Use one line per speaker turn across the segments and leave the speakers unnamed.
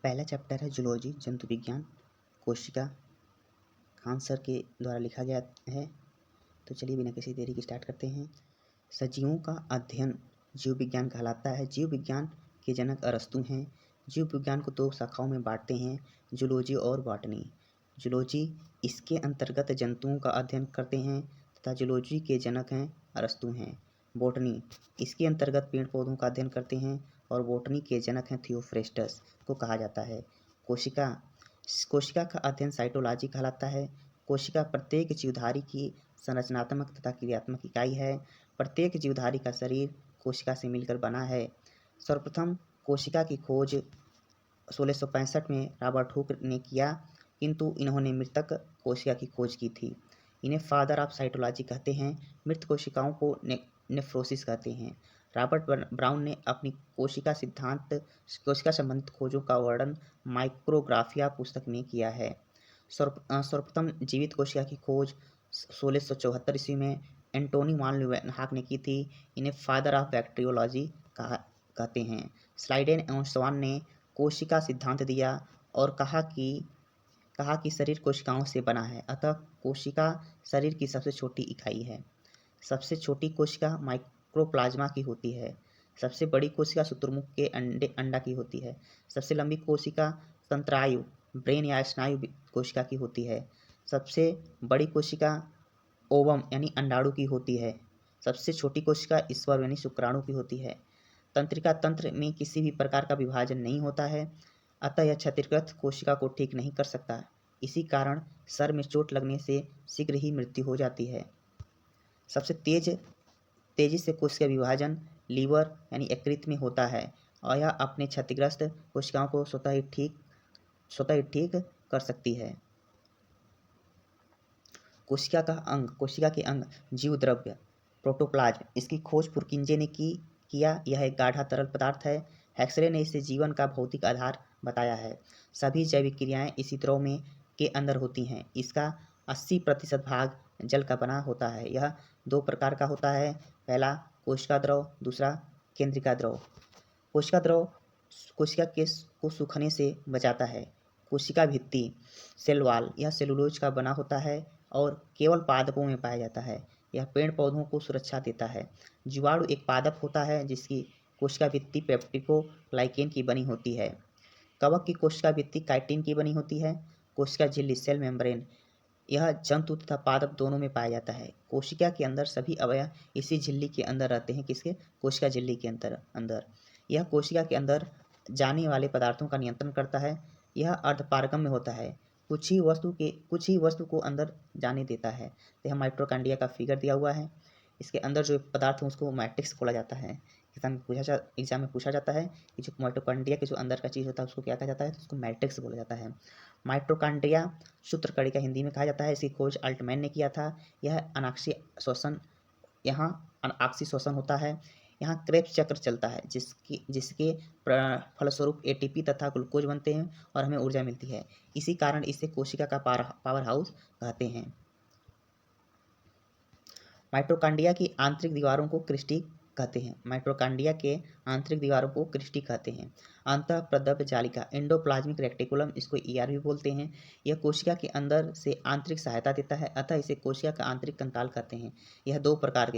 पहला चैप्टर है जूलॉजी, जंतु विज्ञान, कोशिका, खान सर के द्वारा लिखा गया है। तो चलिए बिना किसी देरी के स्टार्ट करते हैं। सजीवों का अध्ययन जीव विज्ञान कहलाता है। जीव विज्ञान के जनक अरस्तु हैं। जीव विज्ञान को दो शाखाओं में बांटते हैं, जूलॉजी और बॉटनी। जूलॉजी इसके अंतर्गत जंतुओं का अध्ययन करते हैं तथा जूलॉजी के जनक हैं अरस्तु हैं। बॉटनी इसके अंतर्गत पेड़ पौधों का अध्ययन करते हैं और बॉटनी के जनक हैं थियोफ्रेस्टस को कहा जाता है। कोशिका कोशिका का अध्ययन साइटोलॉजी कहलाता है। कोशिका प्रत्येक जीवधारी की संरचनात्मक तथा क्रियात्मक इकाई है। प्रत्येक जीवधारी का शरीर कोशिका से मिलकर बना है। सर्वप्रथम कोशिका की खोज 1665 में रॉबर्ट हुक ने किया, किंतु इन्होंने मृतक कोशिका की खोज की थी। इन्हें फादर ऑफ साइटोलॉजी कहते हैं। मृत कोशिकाओं को नेफ्रोसिस कहते हैं। रॉबर्ट ब्राउन ने अपनी कोशिका संबंधित खोजों का वर्णन माइक्रोग्राफिया पुस्तक में किया है। सर्वप्रथम जीवित कोशिका की खोज 1674 ईस्वी में एंटोनी वान ल्यूवेनहॉक ने की थी। इन्हें फादर ऑफ बैक्टीरियोलॉजी कहते हैं। स्लाइडेन एवं स्वान ने कोशिका सिद्धांत दिया और कहा कि शरीर कोशिकाओं से बना है, अतः कोशिका शरीर की सबसे छोटी इकाई है। सबसे छोटी कोशिका माइक्रोप्लाज्मा की होती है। सबसे बड़ी कोशिका शुतुरमुर्ग के अंडा की होती है। सबसे लंबी कोशिका तंत्रायु ब्रेन या स्नायु कोशिका की होती है। सबसे बड़ी कोशिका ओवम यानी अंडाणु की होती है। सबसे छोटी कोशिका स्पर्म यानी शुक्राणु की होती है। तंत्रिका तंत्र में किसी भी प्रकार का विभाजन नहीं होता है, अतः यह क्षतिग्रस्त कोशिका को ठीक नहीं कर सकता। इसी कारण सर में चोट लगने से शीघ्र ही मृत्यु हो जाती है। सबसे तेजी से कोशिका विभाजन लीवर यानी यकृत में होता है और यह अपने क्षतिग्रस्त कोशिकाओं को स्वतः ही ठीक कर सकती है। कोशिका के अंग जीव द्रव्य प्रोटोप्लाज्म, इसकी खोज पुरकिंजे ने किया। यह एक गाढ़ा तरल पदार्थ है। हेक्सले ने इसे जीवन का भौतिक आधार बताया है। सभी जैविक क्रियाएं इसी द्रव में के अंदर होती हैं। इसका 80% भाग जल का बना होता है। यह दो प्रकार का होता है, पहला कोशिका द्रव, दूसरा केंद्रिका द्रव। कोशिका द्रव कोशिका को सूखने से बचाता है। कोशिका भित्ति सेल वॉल, यह सेलुलोज का बना होता है और केवल पादपों में पाया जाता है। यह पेड़ पौधों को सुरक्षा देता है। जीवाणु एक पादप होता है जिसकी कोशिका भित्ति पेप्टिकोग्लाइकेन की बनी होती है। कवक की कोशिका भित्ति काइटिन की बनी होती है। कोशिका झिल्ली सेल मेम्ब्रेन, यह जंतु तथा पादप दोनों में पाया जाता है। कोशिका के अंदर सभी अवयव इसी झिल्ली के अंदर रहते हैं। किसके? कोशिका झिल्ली के अंदर। यह कोशिका के अंदर जाने वाले पदार्थों का नियंत्रण करता है। यह अर्धपारगम्य होता है, कुछ ही वस्तु को अंदर जाने देता है। तो यह माइटोकॉन्ड्रिया का फिगर दिया हुआ है। इसके अंदर जो पदार्थ है उसको मैट्रिक्स बोला जाता है। एग्जाम में पूछा जाता है कि जो माइटोकॉन्ड्रिया के जो अंदर का चीज़ होता है उसको क्या कहा जाता है, तो उसको मैट्रिक्स बोला जाता है। माइटोकॉन्ड्रिया सूत्रकणिका हिंदी में कहा जाता है। इसकी खोज अल्टमैन ने किया था। यह अनाक्षी श्वसन होता है। यहाँ क्रेब्स चक्र चलता है जिसके फलस्वरूप एटीपी तथा ग्लूकोज बनते हैं और हमें ऊर्जा मिलती है। इसी कारण इसे कोशिका का पावर हाउस कहते हैं। माइटोकॉन्ड्रिया की आंतरिक दीवारों को क्रिस्टी कहते हैं। माइटोकॉन्ड्रिया के आंतरिक दीवारों को क्रिस्टी कहते हैं। अंतःप्रद्रव्य जालिका एंडोप्लाज्मिक रेटिकुलम, इसको ईआर भी बोलते हैं। यह कोशिका के अंदर से आंतरिक सहायता देता है, अतः इसे कोशिका का आंतरिक कंकाल कहते हैं। यह दो प्रकार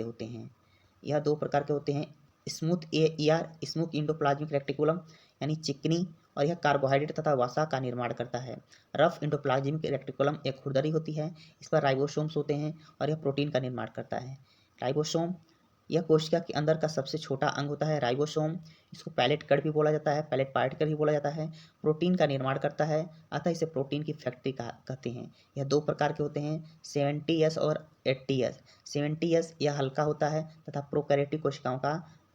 के होते हैं। Smooth ER smooth endoplasmic reticulum यानी चिकनी, और यह कार्बोहाइड्रेट तथा वसा का निर्माण करता है। रफ एंडोप्लाज्मिक रेटिकुलम एक खुरदरी होती है। इस पर राइबोसोम्स होते हैं और यह प्रोटीन का निर्माण करता है। राइबोसोम यह कोशिका के अंदर का सबसे छोटा अंग होता है। राइबोसोम इसको पैलेट कड़ भी बोला जाता है, पैलेट पार्टिकल भी बोला जाता है। प्रोटीन का निर्माण करता है, अतः इसे प्रोटीन की फैक्ट्री कहते हैं। यह दो प्रकार के होते हैं, 70S और 80S। 70S यह हल्का होता है तथा प्रोकैरियोटिक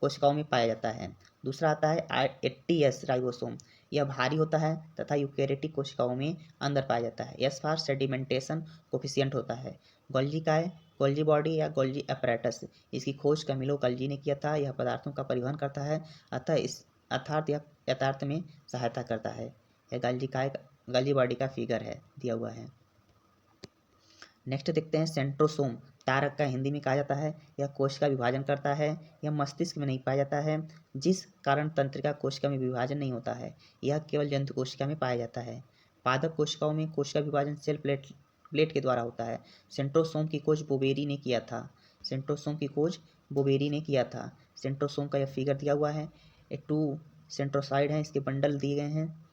कोशिकाओं में पाया जाता है। दूसरा आता है 80S राइबोसोम, यह भारी होता है तथा यूकैरियोटिक कोशिकाओं में अंदर पाया जाता है। S फॉर सेडिमेंटेशन कोफिशिएंट होता है। गोल्जी का है गोल्जी बॉडी या गोल्जी अपैरेटस, इसकी खोज कैमिलो गोल्जी ने किया था। यह पदार्थों का परिवहन करता है, अतः इस यथार्थ में सहायता करता है। यह गोल्जी बॉडी का फिगर है दिया हुआ है। नेक्स्ट देखते हैं सेंट्रोसोम। तारक का हिंदी में कहा जाता है। यह कोशिका विभाजन करता है। यह मस्तिष्क में नहीं पाया जाता है, जिस कारण तंत्रिका कोशिका में विभाजन नहीं होता है। यह केवल जंतु कोशिका में पाया जाता है। पादप कोशिकाओं में कोशिका विभाजन सेल प्लेट के द्वारा होता है। सेंट्रोसोम की खोज बोबेरी ने किया था। सेंट्रोसोम की खोज बोबेरी ने किया था। सेंट्रोसोम का यह फिगर दिया हुआ है। ये 2 सेंट्रोसाइड हैं, इसके बंडल दिए गए हैं।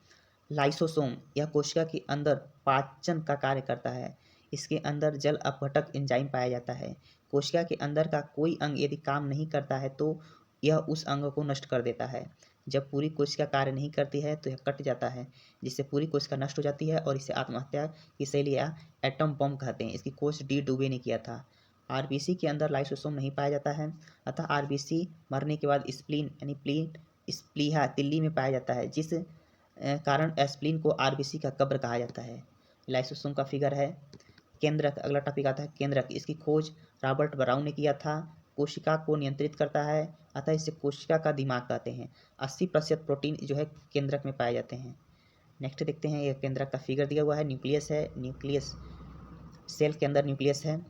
लाइसोसोम, यह कोशिका के अंदर पाचन का कार्य करता है। इसके अंदर जल अपघटक एंजाइम पाया जाता है। कोशिका के अंदर का कोई अंग यदि काम नहीं करता है तो यह उस अंग को नष्ट कर देता है। जब पूरी कोशिका कार्य नहीं करती है तो यह कट जाता है, जिससे पूरी कोशिका नष्ट हो जाती है और इसे आत्महत्या की शैल या एटम बम कहते हैं। इसकी खोज डी डुबे ने किया था। आरबीसी के अंदर लाइसोसोम नहीं पाया जाता है, अतः आरबीसी मरने के बाद स्प्लीन यानी स्प्लीहा तिल्ली में पाया जाता है, जिस कारण एस्प्लीन को आरबीसी का कब्र कहा जाता है। लाइसोसोम का फिगर है। केंद्रक, अगला टॉपिक आता है केंद्रक। इसकी खोज रॉबर्ट ब्राउन ने किया था। कोशिका को नियंत्रित करता है, अतः इसे कोशिका का दिमाग कहते हैं। 80% प्रोटीन जो है केंद्रक में पाए जाते हैं। नेक्स्ट देखते हैं, यह केंद्रक का फिगर दिया हुआ है। न्यूक्लियस है, न्यूक्लियस सेल के अंदर न्यूक्लियस है।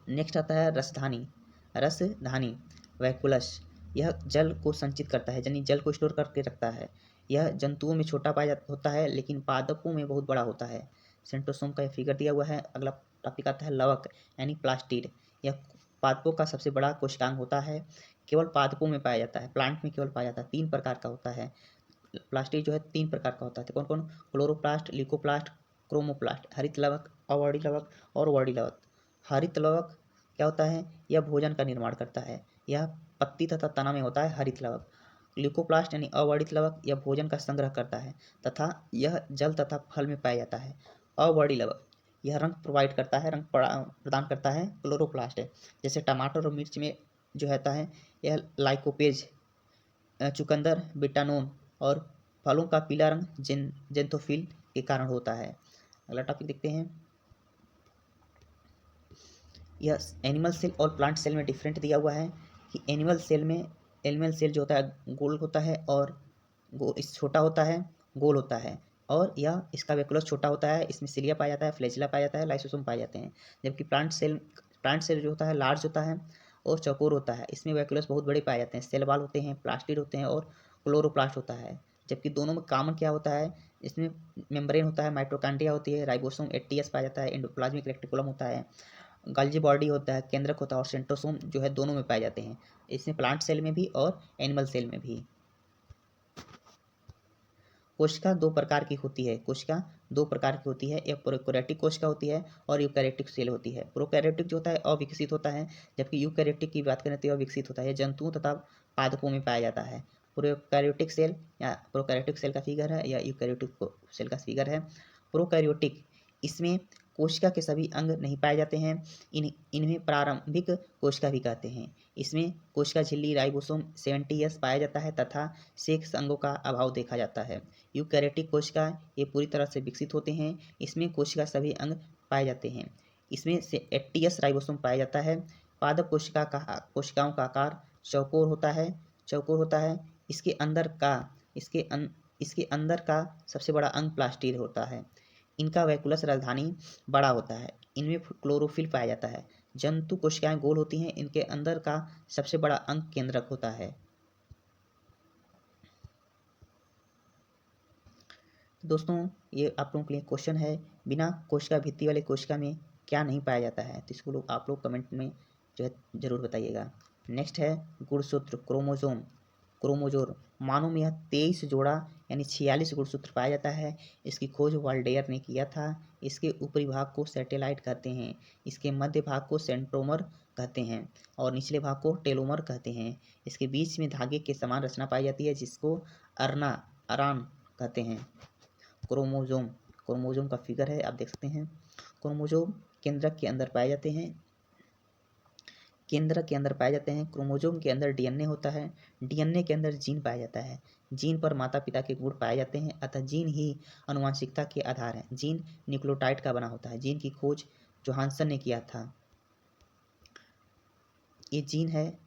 नेक्स्ट आता है रसधानी। रसधानी वैकुलस, यह जल को संचित करता है, यानी जल को स्टोर करके रखता है। यह जंतुओं में छोटा पाया होता है, लेकिन पादपों में बहुत बड़ा होता है। सेंट्रोसोम का यह फिगर दिया हुआ है। अगला टॉपिक आता है लवक यानी प्लास्टिड। यह पादपों का सबसे बड़ा कोशिकांग होता है। केवल पादपों में पाया जाता है, प्लांट में केवल पाया जाता है। 3 प्रकार का होता है। प्लास्टिड जो है 3 प्रकार का होता है। कौन कौन? Chloroplast, leucoplast, chromoplast. हरित लवक, अवर्णी लवक और वर्णी लवक। हरित लवक क्या होता है? यह भोजन का निर्माण करता है। यह पत्ती तथा तना में होता है हरित लवक। ल्यूकोप्लास्ट यानी अवर्णित लवक, यह भोजन का संग्रह करता है तथा यह जल तथा फल में पाया जाता है। अवर्णी लवक, यह रंग प्रोवाइड करता है, रंग प्रदान करता है। क्लोरोप्लास्ट है, जैसे टमाटर और मिर्च में जो रहता है, यह लाइकोपेज, चुकंदर, बिटानोन और फलों का पीला रंग जेंथोफिल के कारण होता है। अगला टॉपिक देखते हैं। यह एनिमल सेल और प्लांट सेल में डिफरेंट दिया हुआ है कि एनिमल सेल जो होता है गोल होता है और इस छोटा होता है, गोल होता है, और यह इसका वैक्यूलस छोटा होता है। इसमें सिलिया पाया जाता है, फ्लैजिला पाया जाता है, लाइसोसोम पाए जाते हैं। जबकि प्लांट सेल जो होता है लार्ज होता है और चौकोर होता है। इसमें वैक्यूलस बहुत बड़े पाए जाते हैं। सेल वाल होते हैं, प्लास्टिड होते हैं और क्लोरोप्लास्ट होता है। जबकि दोनों में कॉमन क्या होता है? इसमें मेम्ब्रेन होता है, माइटोकॉन्ड्रिया होती है, राइबोसोम 80S पाया जाता है, एंडोप्लाज्मिक रेटिकुलम होता है, गल्जी बॉडी होता है, केंद्रक होता है और सेंट्रोसोम जो है दोनों में पाए जाते हैं। इसमें प्लांट सेल में भी और एनिमल सेल में भी। कोशिका 2 प्रकार की होती है। कोशिका 2 प्रकार की होती है। एक प्रोकैरियोटिक कोशिका होती है और यूकैरियोटिक सेल होती है। प्रोकैरियोटिक जो होता है अविकसित होता है, जबकि यूकैरियोटिक की बात करें तो यह विकसित होता है। यह जंतुओं तथा पादपों में पाया जाता है। प्रोकैरियोटिक सेल या प्रोकैरियोटिक सेल का फिगर है या यूकैरियोटिक सेल का फिगर है। प्रोकैरियोटिक, इसमें कोशिका के सभी अंग नहीं पाए जाते हैं। इन्हें प्रारंभिक कोशिका भी कहते हैं। इसमें कोशिका झिल्ली, राइबोसोम 70S पाया जाता है तथा शेष अंगों का अभाव देखा जाता है। यूकैरियोटिक कोशिका ये पूरी तरह से विकसित होते हैं। इसमें कोशिका सभी अंग पाए जाते हैं। इसमें से 80S राइबोसोम पाया जाता है। पादप कोशिकाओं का आकार चौकोर होता है। इसके अंदर का सबसे बड़ा अंग प्लास्टिड होता है। इनका वैक्यूलस राजधानी बड़ा होता है। इनमें क्लोरोफिल पाया जाता है। जंतु कोशिकाएं गोल होती हैं। इनके अंदर का सबसे बड़ा अंग केंद्रक होता है। दोस्तों, ये आप लोगों के लिए क्वेश्चन है, बिना कोशिका भित्ति वाले कोशिका में क्या नहीं पाया जाता है? तो इसको आप लोग कमेंट में जो है जरूर बताइएगा। नेक्स्ट है गुणसूत्र, क्रोमोजोर। मानव में यह 23 जोड़ा यानी 46 गुणसूत्र पाया जाता है। इसकी खोज वाल्डेयर ने किया था। इसके ऊपरी भाग को सैटेलाइट कहते हैं, इसके मध्य भाग को सेंट्रोमर कहते हैं और निचले भाग को टेलोमर कहते हैं। इसके बीच में धागे के समान रचना पाई जाती है, जिसको अरान कहते हैं। क्रोमोजोम का फिगर है, आप देख सकते हैं। क्रोमोजोम केंद्रक के अंदर पाए जाते हैं। क्रोमोजोम के अंदर डीएनए होता है। डीएनए के अंदर जीन पाया जाता है। जीन पर माता पिता के गुण पाए जाते हैं, अतः जीन ही आनुवंशिकता के आधार है। जीन न्यूक्लियोटाइड का बना होता है। जीन की खोज जोहानसन ने किया था। ये जीन है,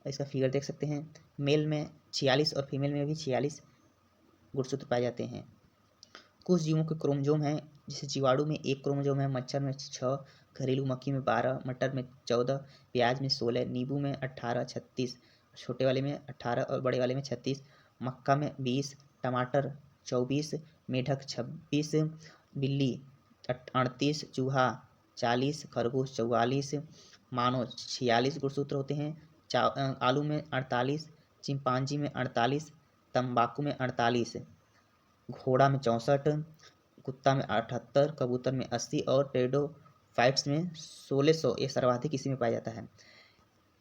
इसका फिगर देख सकते हैं। मेल में 46 और फीमेल में भी 46 गुणसूत्र पाए जाते हैं। कुछ जीवों के क्रोमोजोम हैं, जैसे जीवाणु में 1 क्रोमोजोम है, मच्छर में 6, घरेलू मक्खी में 12, मटर में 14, प्याज में 16, नींबू में 18, 36, छोटे वाले में 18 और बड़े वाले में 36, मक्का में 20, टमाटर 24, मेढक 26, बिल्ली 38, चूहा 40, खरगोश 44, मानव 46 गुणसूत्र होते हैं। आलू में 48, चिंपांजी में 48, तंबाकू में 48, घोड़ा में 64, कुत्ता में 78, कबूतर में 80 और टेरिडोफाइट्स में 1600 ये सर्वाधिक इसी में पाया जाता है।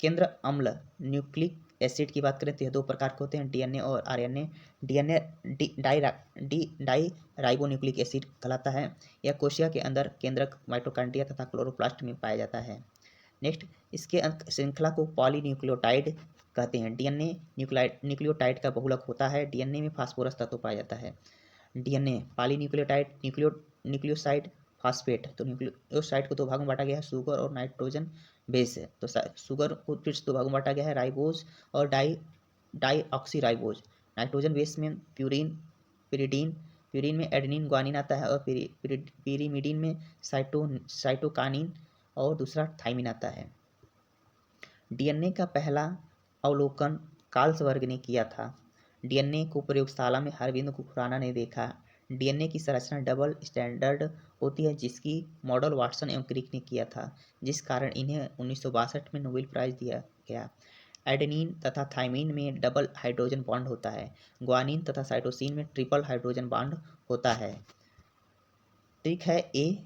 केंद्र अम्ल न्यूक्लिक एसिड की बात करें तो यह दो प्रकार के होते हैं, डीएनए और RNA. DNA di ribonucleic acid कहलाता है। यह कोशिका के अंदर केंद्रक, माइटोकॉन्ड्रिया तथा क्लोरोप्लास्ट में पाया जाता है। नेक्स्ट, इसके श्रृंखला को पॉलीन्यूक्लियोटाइड कहते हैं। डीएनए न्यूक्लियोटाइड का बहुलक होता है। डीएनए में फास्फोरस तत्व पाया जाता है। DNA polynucleotide, nucleoside, phosphate. तो न्यूक्लियोसाइड को दो भागों में बांटा गया है, शुगर और नाइट्रोजन बेस है। तो शुगर को फिर से दो भागों में बांटा गया है, राइबोज और डाईऑक्सी राइबोज। नाइट्रोजन बेस में प्यूरिन, पिरिडीन, प्यूरिन में एडेनिन, ग्वानिन आता है और पिरिमिडिन में साइटोकानिन और दूसरा थाइमिन आता है। डीएनए का पहला अवलोकन कार्लसबर्ग ने किया था। डीएनए को प्रयोगशाला में अरविंद खुराना ने देखा। डीएनए की संरचना डबल स्टैंडर्ड होती है, जिसकी मॉडल वाटसन एवं क्रिक ने किया था, जिस कारण इन्हें 1962 में नोबेल प्राइज दिया गया। एडेनिन तथा थाइमिन में डबल हाइड्रोजन बॉन्ड होता है। ग्वानिन तथा साइटोसिन में ट्रिपल हाइड्रोजन बॉन्ड होता है। ट्रिक है ए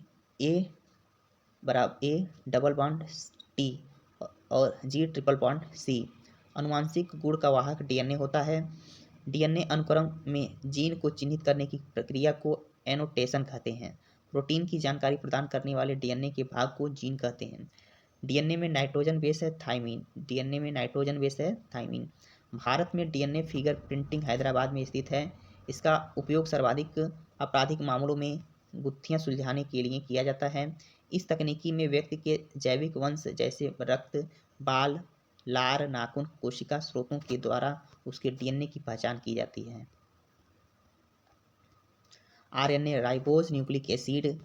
डबल बॉन्ड टी और जी ट्रिपल बॉन्ड सी। अनुवांशिक गुण का वाहक डीएनए होता है। डीएनए अनुक्रम में जीन को चिन्हित करने की प्रक्रिया को एनोटेशन कहते हैं। प्रोटीन की जानकारी प्रदान करने वाले डीएनए के भाग को जीन कहते हैं। डीएनए में नाइट्रोजन बेस है थाइमिन। भारत में डीएनए फिंगर प्रिंटिंग हैदराबाद में स्थित है। इसका उपयोग सर्वाधिक आपराधिक मामलों में गुत्थियां सुलझाने के लिए किया जाता है। इस तकनीकी में व्यक्ति के जैविक वंश जैसे रक्त, बाल, लार, नाखून, कोशिका स्रोतों के द्वारा उसके डीएनए की पहचान की जाती है। आरएनए राइबोज न्यूक्लिक एसिड,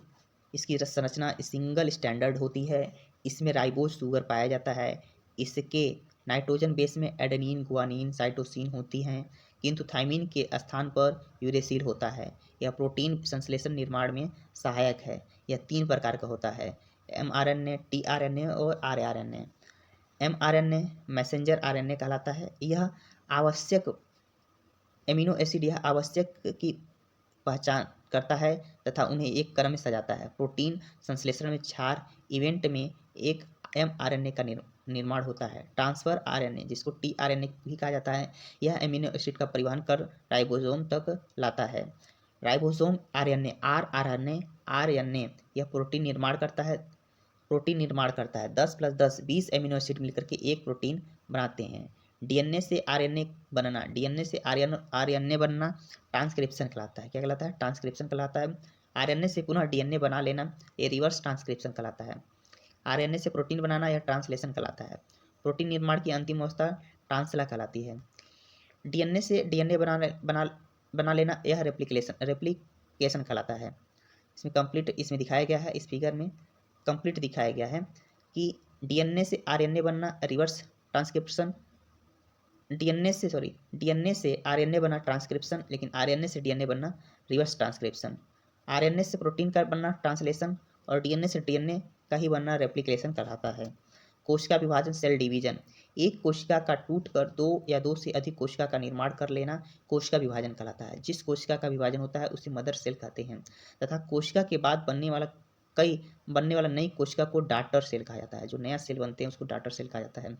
इसकी संरचना सिंगल स्टैंडर्ड होती है। इसमें राइबोज शुगर पाया जाता है। इसके नाइट्रोजन बेस में एडेनिन, गुआनिन, साइटोसिन होती हैं, किंतु थाइमिन के स्थान पर यूरेसिल होता है। यह प्रोटीन संश्लेषण निर्माण में सहायक है। यह 3 प्रकार का होता है, mRNA, tRNA और rRNA। mRNA मैसेंजर आरएनए कहलाता है। यह आवश्यक एमिनो एसिड की पहचान करता है तथा उन्हें एक क्रम में सजाता है। प्रोटीन संश्लेषण में क्षार इवेंट में एक mRNA का निर्माण होता है। ट्रांसफर आरएनए, जिसको tRNA भी कहा जाता है, यह एमिनो एसिड का परिवहन कर राइबोसोम तक लाता है। राइबोसोम आरएनए यह प्रोटीन निर्माण करता है। 10 + 10 20 एमिनो एसिड मिलकर के एक प्रोटीन बनाते हैं। डीएनए से आरएनए बनना ट्रांसक्रिप्शन कहलाता है। क्या कहलाता है? ट्रांसक्रिप्शन कहलाता है। आरएनए से पुनः डीएनए बना लेना ये रिवर्स ट्रांसक्रिप्शन कहलाता है। आरएनए से प्रोटीन बनाना यह ट्रांसलेशन कहलाता है। प्रोटीन निर्माण की अंतिम अवस्था ट्रांसला कहलाती है। डीएनए से डीएनए बना लेना यह रेप्लिकेशन कहलाता है। इसमें दिखाया गया है, इस फिगर में कंप्लीट दिखाया गया है कि डीएनए से आरएनए बनना रिवर्स ट्रांसक्रिप्शन, डीएनए से आरएनए बनना ट्रांसक्रिप्शन, लेकिन आरएनए से डीएनए बनना रिवर्स ट्रांसक्रिप्शन। आरएनए से प्रोटीन का बनना ट्रांसलेशन और डीएनए से डीएनए का ही बनना रेप्लिकेशन कहलाता है। कोशिका विभाजन, सेल डिवीजन, एक कोशिका का टूटकर 2 या 2 से अधिक कोशिका का निर्माण कर लेना कोशिका विभाजन कहलाता है। जिस कोशिका का विभाजन होता है उसे मदर सेल कहते हैं तथा कोशिका के बाद बनने वाला नई कोशिका को डॉटर सेल कहा जाता है। जो नया सेल बनते हैं उसको डॉटर सेल कहा जाता है।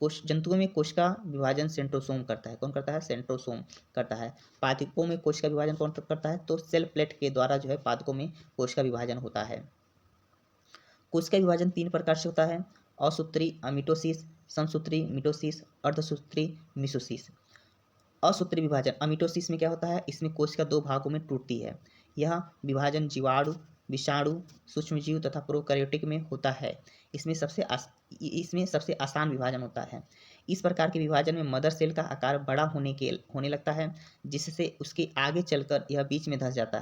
जंतुओं में कोशिका विभाजन सेंट्रोसोम करता है। कौन करता है? सेंट्रोसोम करता है। पादपों में कोशिका विभाजन कौन करता है? तो सेल प्लेट के द्वारा जो है पादपों में कोशिका विभाजन होता है। कोशिका विभाजन 3 प्रकार से होता है, असूत्री अमिटोसिस, समसूत्री मिटोसिस, अर्धसूत्री मिसोसिस। असूत्री विभाजन अमिटोसिस में क्या होता है? इसमें कोशिका 2 भागों में टूटती है। यह विभाजन जीवाणु, विषाणु, सूक्ष्मजीव तथा प्रोकैरियोटिक में होता है। इसमें सबसे आसान विभाजन होता है। इस प्रकार के विभाजन में मदर सेल का आकार बड़ा होने लगता है, जिससे उसके आगे चलकर यह बीच में धंस जाता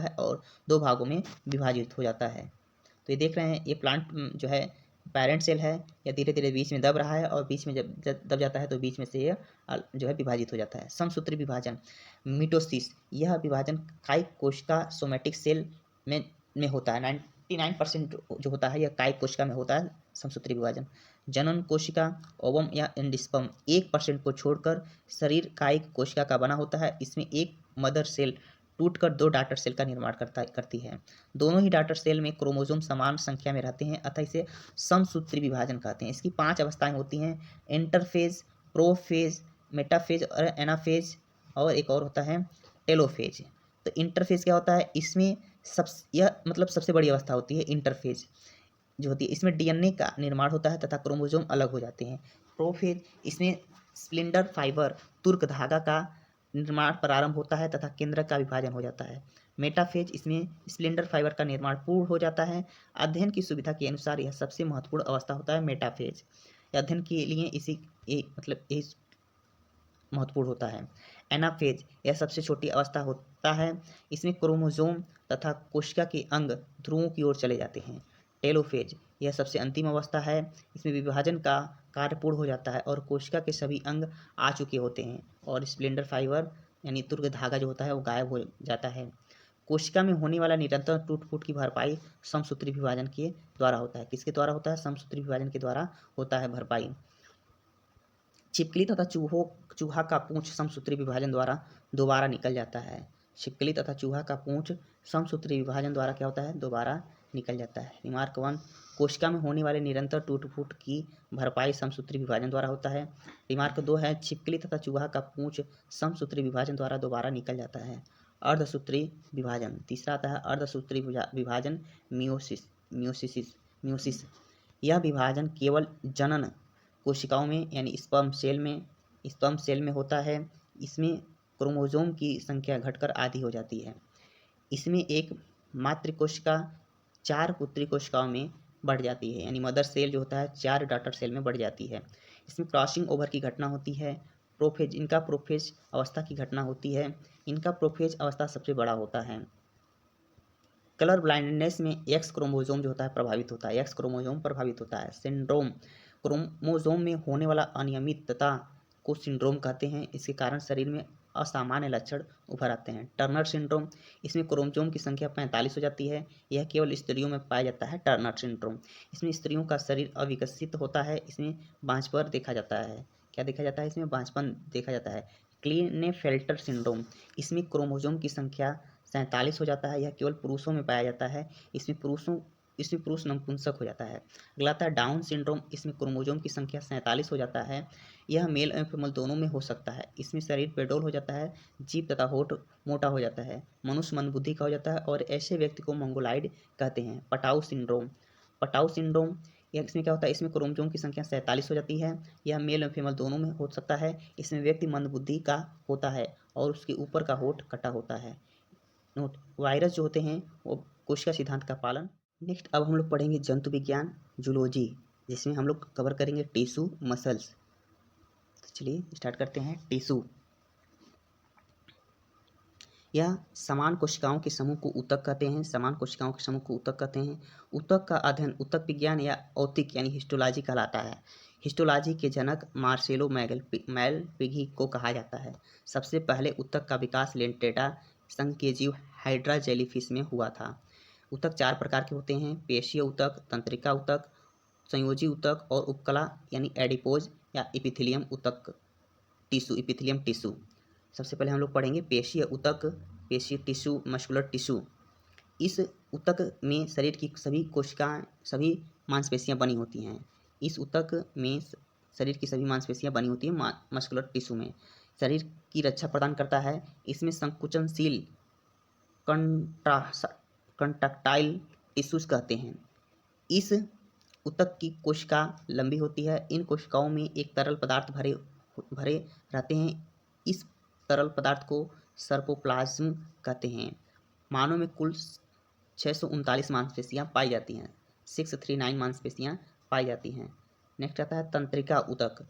है और 2 भागों में विभाजित हो जाता है। तो ये देख रहे हैं, ये प्लांट जो है पेरेंट सेल है, या धीरे धीरे बीच में दब रहा है और बीच में जब दब जाता है तो बीच में से ये जो है विभाजित हो जाता है। समसूत्री विभाजन मिटोसिस, यह विभाजन कायिक कोशिका सोमेटिक सेल में होता है। 99% जो होता है यह कायिक कोशिका में होता है समसूत्री विभाजन। जनन कोशिका ओवम या एंडोस्पर्म 1% को छोड़कर शरीर कायिक कोशिका का बना होता है। इसमें एक मदर सेल टूटकर 2 डॉटर सेल का निर्माण करती है। दोनों ही डॉटर सेल में क्रोमोसोम समान संख्या में रहते हैं, अतः इसे समसूत्री विभाजन कहते हैं। इसकी 5 अवस्थाएं होती हैं, इंटरफेज, प्रोफेज, मेटाफेज और एनाफेज, और एक और होता है टेलोफेज। तो इंटरफेज क्या होता है, इसमें सबसे बड़ी अवस्था होती है इंटरफेज जो होती है, इसमें डीएनए का निर्माण होता है तथा क्रोमोसोम अलग हो जाते हैं। प्रोफेज, इसमें स्प्लिंडर फाइबर तुर्क धागा का निर्माण प्रारंभ होता है तथा केंद्रक का विभाजन हो जाता है। मेटाफेज, इसमें स्प्लिंडर फाइबर का निर्माण पूर्ण हो जाता है। अध्ययन की सुविधा के अनुसार यह सबसे महत्वपूर्ण अवस्था होता है मेटाफेज। अध्ययन के लिए यही महत्वपूर्ण होता है। एनाफेज, यह सबसे छोटी अवस्था होता है, इसमें क्रोमोसोम तथा कोशिका के अंग ध्रुवों की ओर चले जाते हैं। टेलोफेज, यह सबसे अंतिम अवस्था है, इसमें विभाजन का कार्य पूर्ण हो जाता है और कोशिका के सभी अंग आ चुके होते हैं और स्प्लिंडर फाइबर यानी तुर्क धागा जो होता है वो गायब हो जाता है। कोशिका में होने वाला निरंतर टूट फूट की भरपाई समसूत्री विभाजन के द्वारा होता है। किसके द्वारा होता है, समसूत्री विभाजन के द्वारा होता है भरपाई। छिपकली तथा चूहा का पूंछ समसूत्री विभाजन द्वारा दोबारा निकल जाता है। छिपकली तथा चूहा का पूंछ समसूत्री विभाजन द्वारा क्या होता है, दोबारा निकल जाता है। रिमार्क 1, कोशिका में होने वाले निरंतर टूट फूट की भरपाई समसूत्री विभाजन द्वारा होता है। रिमार्क 2 है, छिपकली तथा चूहा का पूंछ समसूत्री विभाजन द्वारा दोबारा निकल जाता है। अर्धसूत्री विभाजन, तीसरा आता है अर्धसूत्री विभाजन मियोसिस। यह विभाजन केवल जनन कोशिकाओं में यानी स्पर्म सेल में होता है। इसमें क्रोमोसोम की संख्या घटकर आधी हो जाती है। इसमें एक मातृ कोशिका 4 पुत्री कोशिकाओं में बढ़ जाती है, यानी मदर सेल जो होता है 4 डॉटर सेल में बढ़ जाती है। इसमें क्रॉसिंग ओवर की घटना होती है। इनका प्रोफेज अवस्था की घटना होती है। इनका प्रोफेज अवस्था सबसे बड़ा होता है। कलर ब्लाइंडनेस में एक्स क्रोमोसोम जो होता है प्रभावित होता है, एक्स क्रोमोसोम प्रभावित होता है। सिंड्रोम, क्रोमोसोम में होने वाला अनियमितता को सिंड्रोम कहते हैं। इसके कारण शरीर में असामान्य लक्षण उभर आते हैं। टर्नर सिंड्रोम, इसमें क्रोमोसोम की संख्या 45 हो जाती है। यह केवल स्त्रियों में पाया जाता है टर्नर सिंड्रोम। इसमें स्त्रियों का शरीर अविकसित होता है। इसमें बांझपन देखा जाता है। क्या देखा जाता है, इसमें बांझपन देखा जाता है। क्लीनेफेल्टर सिंड्रोम, इसमें क्रोमोसोम की संख्या 47 हो जाता है। यह केवल पुरुषों में पाया जाता है। इसमें पुरुष नपुंसक हो जाता है। अगला आता है डाउन सिंड्रोम, इसमें क्रोमोसोम की संख्या 47 हो जाता है। यह मेल एवं फीमेल दोनों में हो सकता है। इसमें शरीर पेडोल हो जाता है, जीभ तथा होठ मोटा हो जाता है, मनुष्य मंदबुद्धि का हो जाता है और ऐसे व्यक्ति को मंगोलाइड कहते हैं। पटाउ सिंड्रोम इसमें क्या होता है, इसमें क्रोमोसोम की संख्या 47 हो जाती है। यह मेल एवं फीमेल दोनों में हो सकता है। इसमें व्यक्ति मंदबुद्धि का होता है और उसके ऊपर का होठ कटा होता है। नोट, वायरस जो होते हैं वो कोशिका सिद्धांत का पालन। नेक्स्ट अब हम लोग पढ़ेंगे जंतु विज्ञान जूलॉजी, जिसमें हम लोग कवर करेंगे टिश्यू मसल्स। तो चलिए स्टार्ट करते हैं। टिश्यू, यह समान कोशिकाओं के समूह को ऊतक कहते हैं। समान कोशिकाओं के समूह को ऊतक कहते हैं। ऊतक का अध्ययन ऊतक विज्ञान या औतिक यानी हिस्टोलॉजी कहलाता है। हिस्टोलॉजी के जनक मार्सेलो मैलपिघी को कहा जाता है। सबसे पहले ऊतक का विकास लेंटेडा संघ के जीव हाइड्रा जेलीफिश में हुआ था। ऊतक 4 प्रकार के होते हैं, पेशीय ऊतक, तंत्रिका ऊतक, संयोजी ऊतक और उपकला यानी एडिपोज या इपिथेलियम ऊतक इपिथेलियम टिश्यू। सबसे पहले हम लोग पढ़ेंगे पेशीय ऊतक, पेशीय टिश्यू, मस्कुलर टिश्यू। इस ऊतक में शरीर की सभी कोशिकाएं, सभी मांसपेशियां बनी होती हैं। इस ऊतक में शरीर की सभी मांसपेशियां बनी होती हैं। मस्कुलर टिश्यू में शरीर की रक्षा प्रदान करता है। इसमें संकुचनशील कंट्रैक्टाइल टिश्यूज कहते हैं। इस ऊतक की कोशिका लंबी होती है। इन कोशिकाओं में एक तरल पदार्थ भरे रहते हैं। इस तरल पदार्थ को सर्पोप्लाज्म कहते हैं। मानव में कुल 639 मांसपेशियां पाई जाती हैं। 639 मांसपेशियां पाई जाती हैं। नेक्स्ट आता है तंत्रिका ऊतक,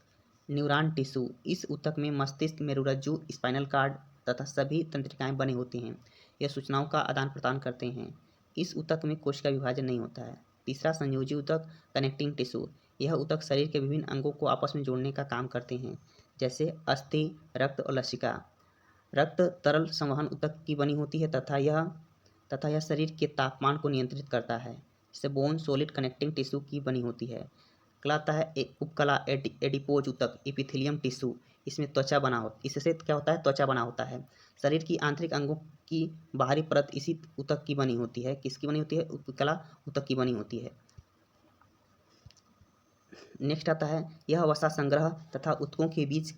न्यूरॉन टिश्यू। इस ऊतक में मस्तिष्क, मेरुरज्जु, स्पाइनल कार्ड तथा सभी तंत्रिकाएं बनी होती हैं। यह सूचनाओं का आदान प्रदान करते हैं। इस ऊतक में कोशिका विभाजन नहीं होता है। तीसरा, संयोजी ऊतक कनेक्टिंग टिश्यू। यह ऊतक शरीर के विभिन्न अंगों को आपस में जोड़ने का काम करते हैं, जैसे अस्थि, रक्त और लसिका। रक्त तरल संवहन ऊतक की बनी होती है तथा यह शरीर के तापमान को नियंत्रित करता है। इससे बोन सॉलिड कनेक्टिंग टिश्यू की बनी होती है। कहलाता है उपकला एडिपोज ऊतक एपिथेलियम टिश्यू। इसमें त्वचा बना हो इससे क्या होता है, त्वचा बना होता है। शरीर की आंतरिक अंगों की बाहरी परत इसी ऊतक की बनी होती है। किसकी बनी होती है? उपकला ऊतक की बनी होती है। नेक्स्ट आता है, यह वसा संग्रह तथा ऊतकों के बीच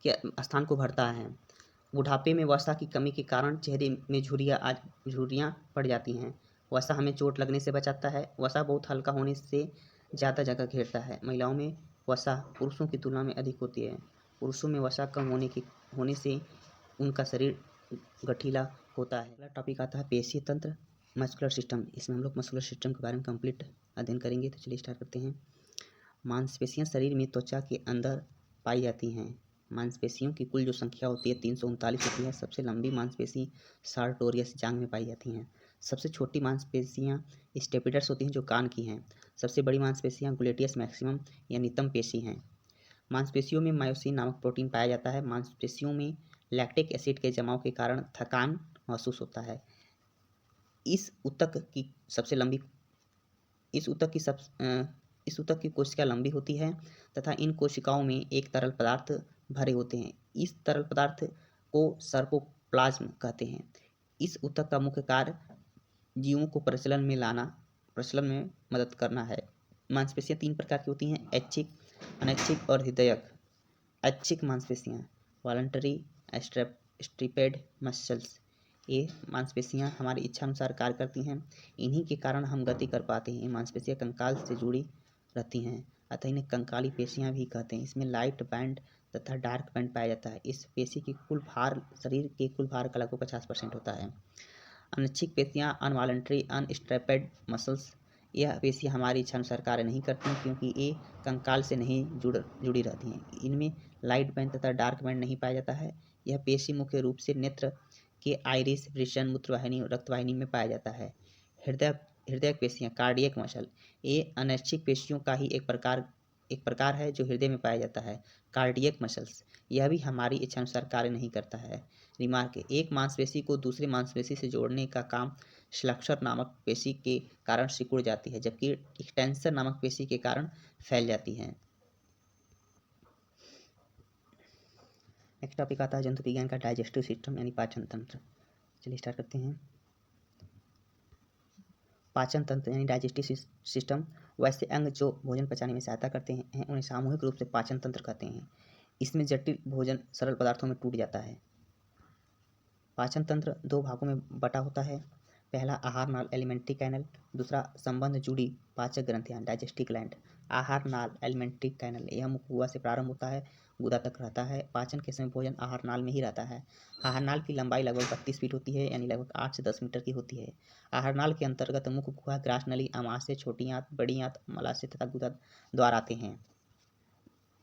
के स्थान को भरता है। बुढ़ापे में वसा की कमी के कारण चेहरे में झुर्रियाँ पड़ जाती हैं। वसा हमें चोट लगने से बचाता है। वसा बहुत हल्का होने से ज़्यादा जगह घेरता है। महिलाओं में वसा पुरुषों की तुलना में अधिक होती है। पुरुषों में वसा कम होने से उनका शरीर गठीला होता है। अगला टॉपिक आता है पेशीय तंत्र, मस्कुलर सिस्टम। इसमें हम लोग मस्कुलर सिस्टम के बारे में कंप्लीट अध्ययन करेंगे। तो चलिए स्टार्ट करते हैं। मांसपेशियां शरीर में त्वचा के अंदर पाई जाती हैं। मांसपेशियों की कुल जो संख्या होती है 339 होती है। सबसे लंबी मांसपेशी सार्टोरियस जांघ में पाई जाती हैं। सबसे छोटी मांसपेशियां स्टेपिडर्स होती हैं जो कान की हैं। सबसे बड़ी मांसपेशियां ग्लूटेयस मैक्सिमम या नितंब पेशी हैं। मांसपेशियों में मायोसिन नामक प्रोटीन पाया जाता है। मांसपेशियों में लैक्टिक एसिड के जमाव के कारण थकान महसूस होता है। इस ऊतक की सबसे लंबी इस ऊतक की कोशिका लंबी होती है तथा इन कोशिकाओं में एक तरल पदार्थ भरे होते हैं। इस तरल पदार्थ को सर्कोप्लाज्म कहते हैं। इस ऊतक का मुख्य कार्य जीवों को प्रचलन में मदद करना है। मांसपेशियां 3 प्रकार की होती हैं, ऐच्छिक, अनैच्छिक और हृदयक। ऐच्छिक मांसपेशियां वॉलंटरी स्ट्रिपेड मसल्स। ये मांसपेशियां हमारी इच्छा अनुसार कार्य करती हैं। इन्हीं के कारण हम गति कर पाते हैं। ये मांसपेशियां कंकाल से जुड़ी रहती हैं, अतः इन्हें कंकाली पेशियां भी कहते हैं। इसमें लाइट बैंड तथा डार्क बैंड पाया जाता है। इस पेशी की कुल भार शरीर के कुल भार का लगभग 50% होता है। अनैच्छिक पेशियां अनवॉलंटरी अनस्ट्रेपेड मसल्स। यह पेशियां हमारी इच्छा अनुसार कार्य नहीं करती क्योंकि ये कंकाल से नहीं जुड़ी रहती हैं। इनमें लाइट बैंड तथा डार्क बैंड नहीं पाया जाता है। यह पेशी मुख्य रूप से नेत्र के आइरिस, वृषण, मूत्रवाहिनी और रक्तवाहिनी में पाया जाता है। हृदय पेशियां कार्डियक मसल। ये अनैच्छिक पेशियों का ही एक प्रकार है जो हृदय में पाया जाता है, कार्डियक मसल्स। यह भी हमारी इच्छानुसार कार्य नहीं करता है। रिमार्क, एक मांसपेशी को दूसरी मांसपेशी से जोड़ने का काम फ्लेक्सर नामक पेशी के कारण सिकुड़ जाती है, जबकि एक्सटेंसर नामक पेशी के कारण फैल जाती है। नेक्स्ट टॉपिक आता है जंतु विज्ञान का डाइजेस्टिव सिस्टम यानी पाचन तंत्र। चलिए स्टार्ट करते हैं। पाचन तंत्र यानी डाइजेस्टिव सिस्टम वैसे अंग जो भोजन पचाने में सहायता करते हैं उन्हें सामूहिक रूप से पाचन तंत्र कहते हैं। इसमें जटिल भोजन सरल पदार्थों में टूट जाता है। पाचन तंत्र 2 भागों में बटा होता है। पहला आहार नाल एलिमेंट्री कैनल, दूसरा संबंध जुड़ी पाचक ग्रंथियां डाइजेस्टिव ग्लैंड। आहार नाल एलिमेंट्री कैनल यह मुख गुहा से प्रारंभ होता है, गुदा तक रहता है। पाचन के समय भोजन आहार नाल में ही रहता है। आहार नाल की लंबाई लगभग 32 फीट होती है, यानी लगभग 8 से 10 मीटर की होती है। आहार नाल के अंतर्गत मुख गुहा, ग्रास नली, आमाशय, छोटी आंत, बड़ी आंत, मलाशय तथा गुदा द्वार आते हैं।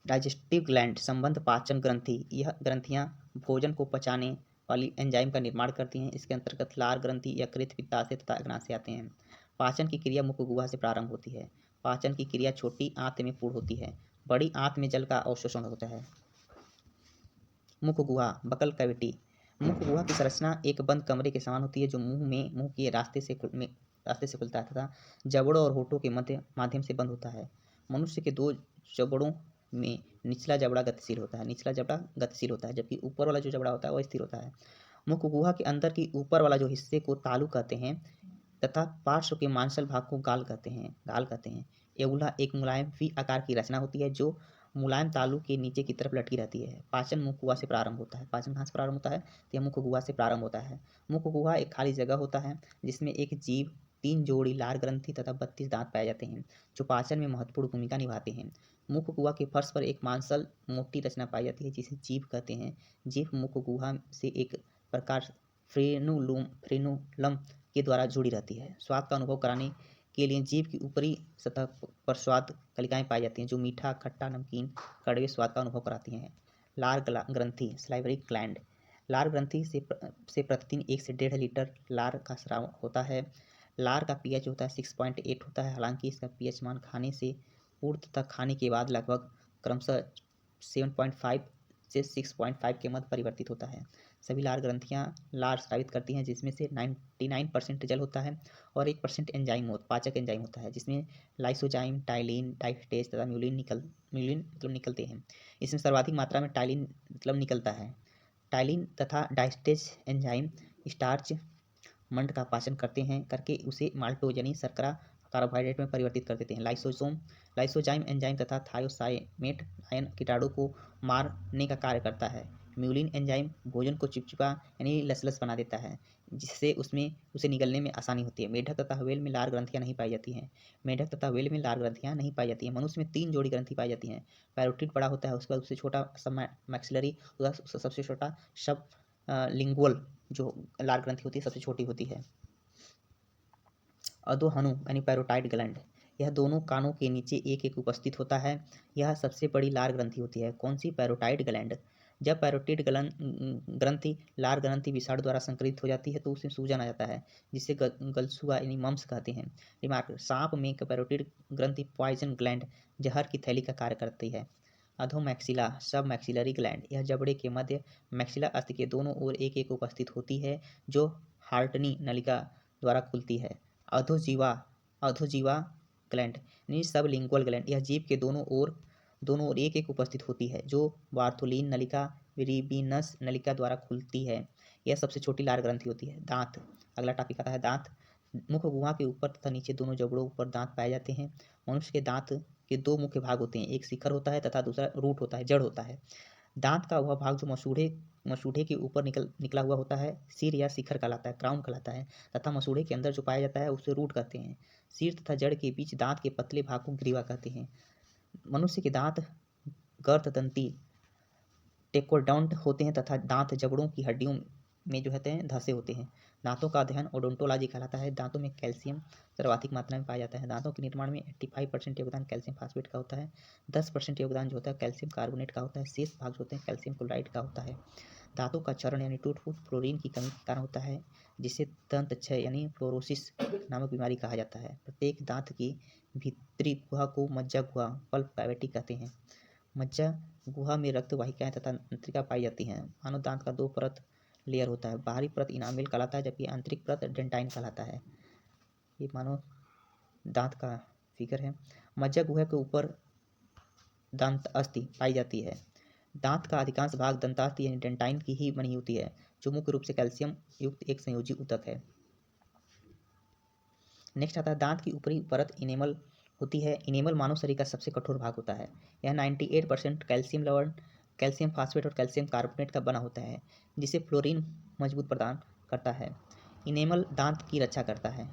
डाइजेस्टिव ग्लैंड संबंध पाचन ग्रंथि, यह ग्रंथियां भोजन को पचाने वाली एंजाइम का निर्माण करती हैं। इसके अंतर्गत लार ग्रंथि, यकृत, पित्ताशय तथा अग्नाशय आते हैं। पाचन की क्रिया मुख गुहा से प्रारंभ होती है। पाचन की क्रिया छोटी आंत में पूर्ण होती है, बड़ी आंत में जल का अवशोषण होता है। मुख गुहा बकल कैविटी। मुख गुहा की संरचना एक बंद कमरे के समान होती है जो मुंह के रास्ते से खुलता है तथा जबड़ों और होठों के माध्यम से बंद होता है। मनुष्य के 2 जबड़ों में निचला जबड़ा गतिशील होता है, जबकि ऊपर वाला जो जबड़ा होता है वह स्थिर होता है। मुख गुहा के अंदर की ऊपर वाला जो हिस्से को तालु कहते हैं तथा पार्श्व के मांसल भाग को गाल कहते हैं। एगुला एक मुलायम वी आकार की रचना होती है जो मुलायम तालु के नीचे की तरफ लटकी रहती है। पाचन मुख गुहा से प्रारंभ होता है। पाचन कहाँ से प्रारंभ होता है? तो यह मुख गुहा से प्रारंभ होता है। मुख गुहा एक खाली जगह होता है जिसमें एक जीभ, 3 जोड़ी लार ग्रंथि तथा 32 दांत पाए जाते हैं जो पाचन में महत्वपूर्ण भूमिका निभाते हैं। मुख गुहा के फर्श पर एक मांसल मोटी रचना पाई जाती है जिसे जीभ कहते हैं। जीभ मुख गुहा से एक प्रकार फ्रेनुलम के द्वारा जुड़ी रहती है। स्वाद का अनुभव कराने के लिए जीभ की ऊपरी सतह पर स्वाद कलिकाएं पाई जाती हैं जो मीठा, खट्टा, नमकीन, कड़वे स्वाद का अनुभव कराती हैं। लार ग्रंथि सलाइवरी ग्लैंड। लार ग्रंथि से प्रतिदिन 1 से 1.5 लीटर लार का स्राव होता है। लार का पीएच होता है 6.8 होता है। हालांकि इसका पीएच मान खाने से पूर्व तथा खाने के बाद लगभग क्रमशः 7.5 से 6.5 के मध्य परिवर्तित होता है। सभी लार ग्रंथियां लार स्रावित करती हैं, जिसमें से 99% जल होता है और 1% एंजाइम पाचक एंजाइम होता है, जिसमें लाइसोजाइम, टाइलिन, डाइस्टेज तथा म्यूलिन निकलते हैं। इसमें सर्वाधिक मात्रा में टाइलिन निकलता है। टाइलिन तथा डाइस्टेज एंजाइम स्टार्च मंड का पाचन करके उसे माल्टोज यानी शर्करा कार्बोहाइड्रेट में परिवर्तित कर देते हैं। लाइसोजाइम एंजाइम तथा थायोसाइमेट आयन कीटाणु को मारने का कार्य करता है। म्यूलिन एंजाइम भोजन को चिपचिपा यानी लसलस बना देता है, जिससे उसे निगलने में आसानी होती है। मेढक तथा व्हेल में लार ग्रंथियां नहीं पाई जाती हैं। मनुष्य में 3 जोड़ी ग्रंथि पाई जाती हैं। पैरोटिड बड़ा होता है, उसके बाद उससे छोटा सब मैक्सिलरी, सबसे छोटा सब लिंगुअल जो लार ग्रंथि होती है सबसे छोटी होती है। अधोहनु यानी पैरोटाइड ग्लैंड, यह दोनों कानों के नीचे एक एक उपस्थित होता है। यह सबसे बड़ी लार ग्रंथि होती है। कौन सी? पैरोटाइड ग्लैंड। जब पैरोटिड ग्रंथि लार ग्रंथि विषाणु द्वारा संक्रमित हो जाती है तो उसमें सूजन आ जाता है, जिसे गलसुआ यानी मम्स कहते हैं। रिमार्क, सांप में पैरोटिड ग्रंथि पॉइजन ग्लैंड जहर की थैली का कार्य करती है। अधोमैक्सिला सब मैक्सिलरी ग्लैंड, यह जबड़े के मध्य मैक्सिला अस्थि के दोनों ओर एक एक उपस्थित होती है, जो हार्टनी नलिका द्वारा खुलती है। अधोजीवा ग्लैंड यानी सब लिंगुअल ग्लैंड, यह जीभ के दोनों ओर एक एक उपस्थित होती है, जो बार्थोलिन नलिका विरिबिनस नलिका द्वारा खुलती है। यह सबसे छोटी लार ग्रंथि होती है। दांत, अगला टॉपिक आता है दांत। मुख गुहा के ऊपर तथा नीचे दोनों जबड़ों पर दांत पाए जाते हैं। मनुष्य के दांत के 2 मुख्य भाग होते हैं, एक शिखर होता है तथा दूसरा रूट होता है, जड़ होता है। दांत का वह भाग जो मसूड़े के ऊपर निकला हुआ होता है सिर या शिखर कहलाता है, क्राउन कहलाता है, तथा मसूड़े के अंदर जो पाया जाता है उसे रूट कहते हैं। सिर तथा जड़ के बीच दांत के पतले भाग को ग्रीवा कहते हैं। मनुष्य के दांत गर्ददंती टेकोडोंट होते हैं तथा दांत जबड़ों की हड्डियों में जो होते हैं धंसे होते हैं। दांतों का अध्ययन ओडोंटोलॉजी कहलाता है। दांतों में कैल्शियम सर्वाधिक मात्रा में पाया जाता है। दांतों के निर्माण में 85% योगदान कैल्शियम फास्फेट का होता है। 10% योगदान जो होता है कैल्शियम कार्बोनेट का होता है। शेष भाग जो होते हैं कैल्शियम क्लोराइड का होता है। दांतों का चरण यानी टूटफूट फ्लोरीन की कमी के कारण होता है, जिसे दंत क्षय यानी फ्लोरोसिस नामक बीमारी कहा जाता है। प्रत्येक दांत की भीतरी गुहा को मज्जा गुहा पल्प कैविटी कहते हैं। मज्जा गुहा में रक्त वाहिकाएं तथा तंत्रिका पाई जाती हैं। मानव दांत का 2 परत लेयर होता है। बाहरी परत इनामेल कहलाता है, जबकि आंतरिक परत डेंटाइन कहलाता है। ये मानव दांत का फिगर है। मज्जा गुहा के ऊपर दांत अस्थि पाई जाती है। दांत का अधिकांश भाग दंतास्थि यानी डेंटाइन की ही बनी होती है, जो मुख्य रूप से कैल्शियम युक्त एक संयोजी ऊतक है। नेक्स्ट आता है दांत की ऊपरी परत इनेमल होती है। इनेमल मानव शरीर का सबसे कठोर भाग होता है। यह 98% कैल्शियम लवण, कैल्शियम फास्फेट और कैल्शियम कार्बोनेट का बना होता है, जिसे फ्लोरीन मजबूत प्रदान करता है। इनेमल दांत की रक्षा करता है।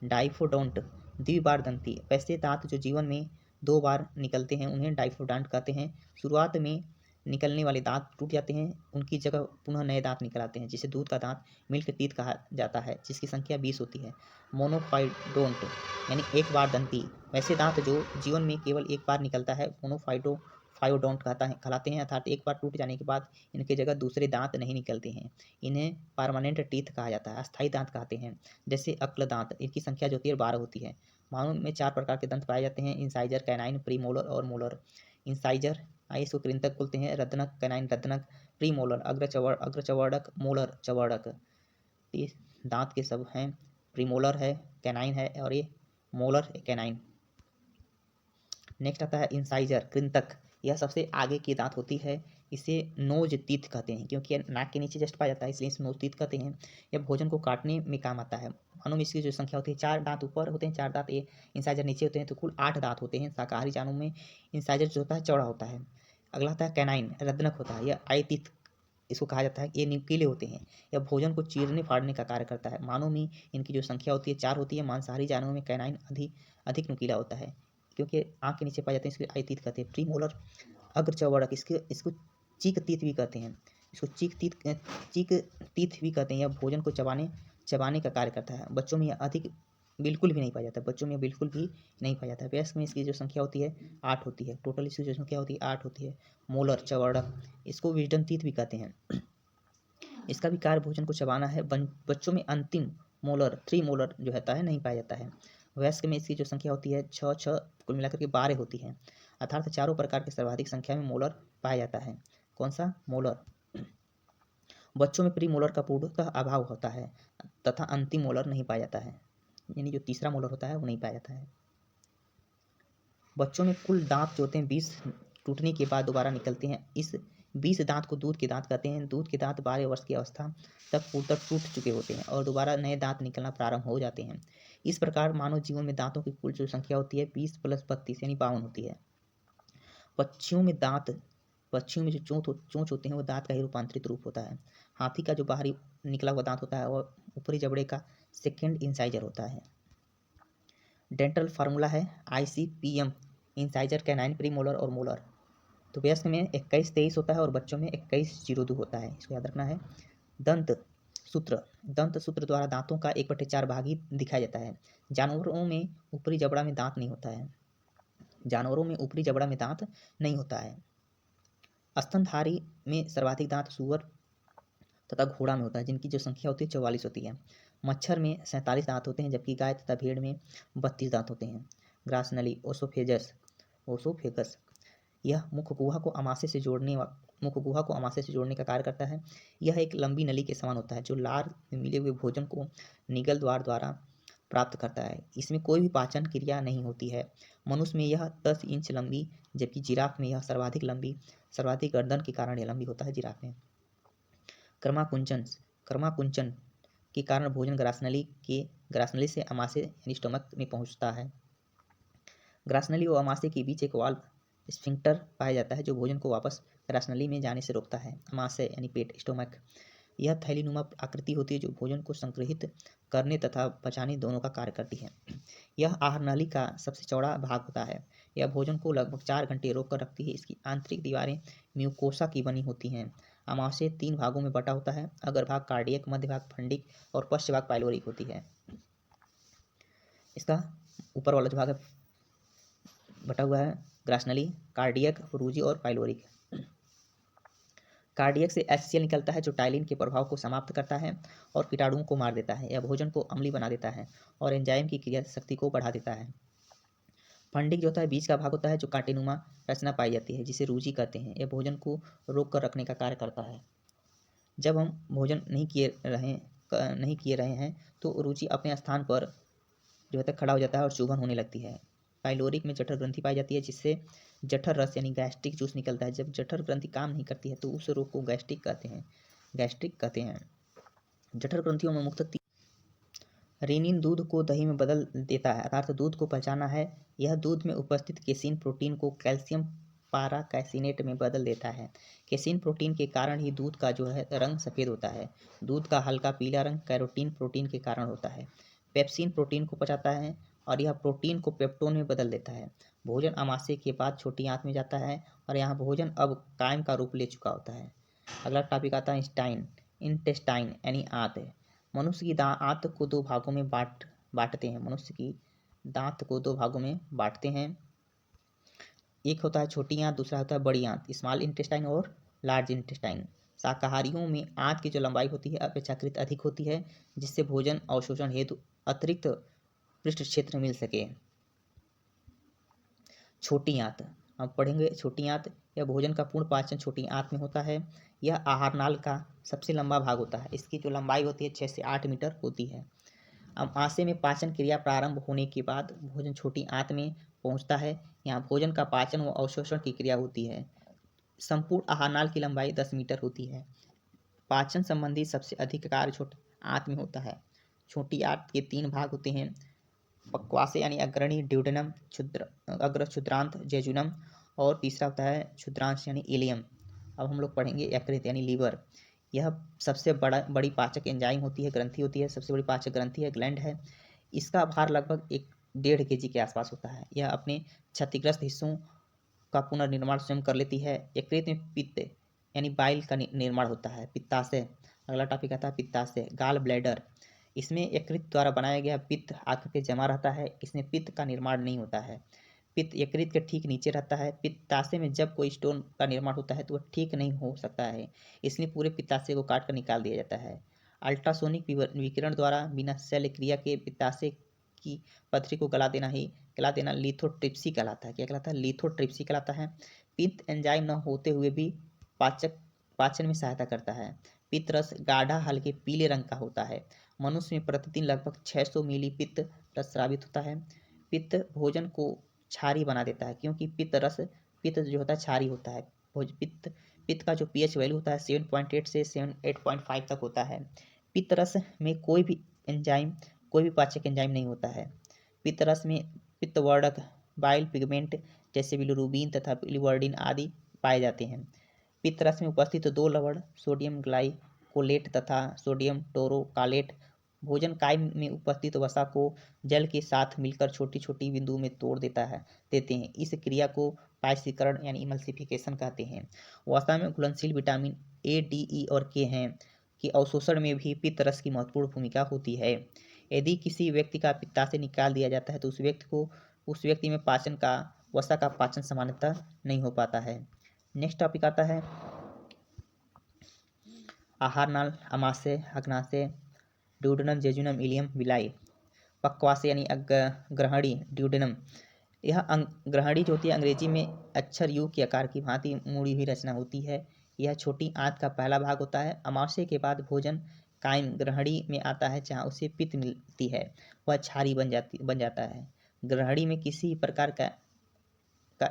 डाइफोडोंट द्विबार दंती, वैसे दांत जो जीवन में 2 बार निकलते हैं उन्हें डाइफोडोंट कहते हैं। शुरुआत में निकलने वाले दांत टूट जाते हैं, उनकी जगह पुनः नए दांत निकल आते हैं, जिसे दूध का दांत मिल्क टीथ कहा जाता है, जिसकी संख्या 20 होती है। मोनोफाइडोंट यानी एक बार दंती, वैसे दांत जो जीवन में केवल एक बार निकलता है मोनोफाइडोंट कहलाते हैं, अर्थात एक बार टूट जाने के बाद इनकी जगह दूसरे दांत नहीं निकलते हैं। इन्हें परमानेंट टीथ कहा जाता है, अस्थायी दांत कहते हैं। जैसे अक्ल दांत, इनकी संख्या जो होती है 12 होती है। मानव में 4 प्रकार के दंत पाए जाते हैं, इंसाइजर, कैनाइन, प्रीमोलर और मोलर। इंसाइजर इसको कृंतक बोलते हैं, रत्नक कैनाइन रत्नक, प्रीमोलर अग्रचवर्णक, मोलर चवर्णक। ये दांत के सब हैं, प्रीमोलर है, कैनाइन है और ये मोलर कैनाइन। नेक्स्ट आता है इंसाइजर कृंतक, यह सबसे आगे की दांत होती है। इसे नोज टीथ कहते हैं, क्योंकि नाक के नीचे जस्ट पाया जाता है इसलिए इसे नोज टीथ कहते हैं। यह भोजन को काटने में काम आता है। मानो में इसकी जो संख्या होती है 4 दांत ऊपर होते हैं, 4 दांत ये इंसाइजर नीचे होते हैं, तो कुल 8 दांत होते हैं। शाकाहारी जानवरों में इंसाइजर जो होता है चौड़ा होता है। अगला आता है कैनाइन रत्नक होता है, यह आई टीथ इसको कहा जाता है। ये नुकीले होते हैं, यह भोजन को चीरने फाड़ने का कार्य करता है। मानव में इनकी जो संख्या होती है 4 होती है। मांसाहारी जानवरों में कैनाइन अधिक नुकीला होता है, क्योंकि आँख के नीचे पाए जाते हैं, इसलिए आई टीथ कहते हैं। प्रीमोलर अग्रचवर्णक, इसको चीक टीथ भी कहते हैं, इसको चीक टीथ भी कहते हैं। यह भोजन को चबाने का कार्य करता है। बच्चों में यह बिल्कुल भी नहीं पाया जाता, नहीं पाया जाता। वयस्क में इसकी जो संख्या होती है 8 होती है। टोटल इसकी जो संख्या होती है 8 होती है। मोलर चवर्णक, इसको विजडम टीथ भी कहते हैं। इसका भी कार्य भोजन को चबाना है। बच्चों में अंतिम मोलर 3 मोलर जो होता है नहीं पाया जाता है। वयस्क में इसकी जो संख्या होती है 6 कुल मिलाकर के 12 होती है, अर्थात चारों प्रकार के सर्वाधिक संख्या में मोलर पाया जाता है। कौन सा? मोलर। बच्चों में प्री मोलर का पूर्णतः अभाव होता है तथा अंतिम मोलर नहीं पाया जाता है, यानी जो तीसरा मोलर होता है वो नहीं पाया जाता है। बच्चों में कुल दांत जो होते हैं 20 टूटने के बाद दोबारा निकलते हैं। इस 20 दांत को दूध के दांत कहते हैं। दूध के दांत 12 वर्ष की अवस्था तक पूर्णतः टूट चुके होते हैं और दोबारा नए दांत निकलना प्रारंभ हो जाते हैं। इस प्रकार मानव जीवन में दांतों की कुल जो संख्या होती है 20 + 32 यानी 52 होती है। पक्षियों में जो चोंच होते हैं वो दांत का ही रूपांतरित रूप होता है। हाथी का जो बाहरी निकला हुआ दांत होता है वो ऊपरी जबड़े का सेकेंड इंसाइजर होता है। डेंटल फार्मूला है ICPM, incisor, canine, pre molar और मोलर। तो वयस्क में 21-23 होता है और बच्चों में 21-02 होता है, इसको याद रखना है। दंत सूत्र द्वारा दांतों का 1/4 भाग ही दिखाया जाता है। जानवरों में ऊपरी जबड़ा में दांत नहीं होता है। स्तनधारी में सर्वाधिक दांत सूअर तथा घोड़ा में होता है, जिनकी जो संख्या होती है 44 होती है। मच्छर में 47 दांत होते हैं, जबकि गाय तथा भेड़ में 32 दांत होते हैं। ग्रास नली ओसोफेगस यह मुख गुहा को अमाशय से जोड़ने का कार्य करता है। यह एक लंबी नली के समान होता है जो लार में मिले हुए भोजन को निगल द्वार द्वारा प्राप्त करता है। इसमें कोई भी पाचन क्रिया नहीं होती है। मनुष्य में यह 10 इंच लंबी, जबकि जिराफ में यह सर्वाधिक गर्दन के कारण यह लंबी होता है जिराफ में। क्रमाकुंचन के कारण भोजन ग्रासनली से अमाशय यानी स्टोमक में पहुंचता है। ग्रासनली और अमाशय के बीच एक वाल्व स्फिंक्टर पाया जाता है जो भोजन को वापस ग्रासनली में जाने से रोकता है। अमाशय यानी पेट, स्टोमक, यह थैलीनुमा आकृति होती है जो भोजन को संग्रहित करने तथा पचाने दोनों का कार्य करती है। यह आहार नाली का सबसे चौड़ा भाग होता है। यह भोजन को लगभग 4 घंटे रोक कर रखती है। इसकी आंतरिक दीवारें म्यूकोसा की बनी होती हैं। अमाशय 3 भागों में बटा होता है, अग्रभाग कार्डियक, मध्य भाग फंडिक और पश्च भाग पाइलोरिक होती है। इसका ऊपर वाला जो भाग है बटा हुआ है ग्रासनली, कार्डियक, रुजी और पाइलोरिक। कार्डियक से HCl निकलता है जो टाइलिन के प्रभाव को समाप्त करता है और कीटाणुओं को मार देता है। यह भोजन को अम्लीय बना देता है और एंजाइम की क्रिया शक्ति को बढ़ा देता है। फंडिक जो होता है बीच का भाग होता है जो कांटेनुमा रचना पाई जाती है, जिसे रुजी कहते हैं। यह भोजन को रोक कर रखने का कार्य करता है। जब हम भोजन नहीं किए रहे हैं तो रुचि अपने स्थान पर जो है खड़ा हो जाता है और चुभन होने लगती है। पाइलोरिक में जठर ग्रंथि पाई जाती है, जिससे जठर रस यानी गैस्ट्रिक जूस निकलता है। जब जठर ग्रंथि काम नहीं करती है तो उस रोग को गैस्ट्रिक कहते हैं। जठर ग्रंथियों में मुख्यतः रेनिन दूध को दही में बदल देता है, अर्थात दूध को पचाना है। यह दूध में उपस्थित केसिन प्रोटीन को कैल्शियम पाराकैसिनेट में बदल देता है। केसिन प्रोटीन के कारण ही दूध का जो है रंग सफ़ेद होता है। दूध का हल्का पीला रंग कैरोटीन प्रोटीन के कारण होता है। पेप्सिन प्रोटीन को पचाता है और यह प्रोटीन को पेप्टोन में बदल देता है। भोजन अमाशय के बाद छोटी आंत में जाता है और यहाँ भोजन अब कायम का रूप ले चुका होता है। अगला टॉपिक आता है इंटेस्टाइन यानी आंत। मनुष्य की आंत को 2 भागों में बांटते हैं। एक होता है छोटी आंत, दूसरा होता है बड़ी आंत, स्मॉल इंटेस्टाइन और लार्ज इंटेस्टाइन। शाकाहारियों में आंत की जो लंबाई होती है अपेक्षाकृत अधिक होती है, जिससे भोजन अवशोषण हेतु अतिरिक्त पृष्ठ क्षेत्र मिल सके। छोटी आंत हम पढ़ेंगे। छोटी आंत, यह भोजन का पूर्ण पाचन छोटी आंत में होता है। यह आहार नाल का सबसे लंबा भाग होता है। इसकी जो लंबाई होती है 6 से 8 मीटर होती है। अमाशय में पाचन क्रिया प्रारंभ होने के बाद भोजन छोटी आंत में पहुंचता है। यहाँ भोजन का पाचन व अवशोषण की क्रिया होती है। संपूर्ण आहार नाल की लंबाई 10 मीटर होती है। पाचन संबंधी सबसे अधिक कार्य छोटी आंत में होता है। छोटी आंत के 3 भाग होते हैं, पक्वाशय यानी अग्रणी ड्यूडेनम, अग्र क्षुद्रांत जेजुनम और तीसरा होता है क्षुद्रांश यानी इलियम। अब हम लोग पढ़ेंगे यकृत यानी लीवर। यह सबसे बड़ी पाचक एंजाइम होती है, ग्रंथि होती है, सबसे बड़ी पाचक ग्रंथि है, ग्लैंड है। इसका भार लगभग 1.5 kg के आसपास होता है। यह अपने क्षतिग्रस्त हिस्सों का पुनर्निर्माण स्वयं कर लेती है। यकृत में पित्त यानी बाइल का निर्माण होता है। पित्ताशय, अगला टॉपिक आता है पित्ताशय, गाल ब्लैडर। इसमें यकृत द्वारा बनाया गया पित्त आकर के जमा रहता है। इसमें पित्त का निर्माण नहीं होता है। पित्त यकृत के ठीक नीचे रहता है। पित्ताशय में जब कोई स्टोन का निर्माण होता है तो वह ठीक नहीं हो सकता है, इसलिए पूरे पित्ताशय को काट कर निकाल दिया जाता है। अल्ट्रासोनिक विकिरण द्वारा बिना शल्य क्रिया के पित्ताशय की पथरी को गला देना लिथोट्रिप्सी कहलाता है। क्या कहलाता है? लिथोट्रिप्सी कहलाता है। पित्त एंजाइम न होते हुए भी पाचन में सहायता करता है। पित्त रस गाढ़ा हल्के पीले रंग का होता है। मनुष्य में प्रतिदिन लगभग 600 मिली पित्त रस स्रावित होता है। पित्त भोजन को क्षारी बना देता है, क्योंकि पित्त जो होता है क्षारी होता है। पित्त का जो पीएच वैल्यू होता है 7.8 से 8.5 तक होता है। पित्त रस में कोई भी पाचक एंजाइम नहीं होता है। पित्त रस में पित्तवर्धक बाइल पिगमेंट जैसे बिलिरुबिन तथा बिलिवर्डिन आदि पाए जाते हैं। पित्त रस में उपस्थित दो लवण सोडियम ग्लाइकोलेट तथा सोडियम टोरोकालेट भोजन काई में उपस्थित वसा को जल के साथ मिलकर छोटी छोटी बिंदु में तोड़ देते हैं। इस क्रिया को पायसीकरण यानी इमल्सिफिकेशन कहते हैं। वसा में घुलनशील विटामिन ए, डी, ई और के हैं कि अवशोषण में भी पित्त रस की महत्वपूर्ण भूमिका होती है। यदि किसी व्यक्ति का पित्ताशय निकाल दिया जाता है तो उस व्यक्ति में वसा का पाचन सामान्यतः नहीं हो पाता है। नेक्स्ट टॉपिक आता है आहार नाल, आमाशय, अग्नाशय, ड्यूडेनम, जेजुनम, इलियम, विलाई। पक्वाशय यानी ग्रहणी, ड्यूडेनम। यह ग्रहणी जो होती है अंग्रेजी में अक्षर यू के आकार की भांति मुड़ी हुई रचना होती है। यह छोटी आंत का पहला भाग होता है। अमाशय के बाद भोजन कायम ग्रहणी में आता है, जहाँ उसे पित्त मिलती है, वह क्षारी बन जाता है। ग्रहणी में किसी प्रकार का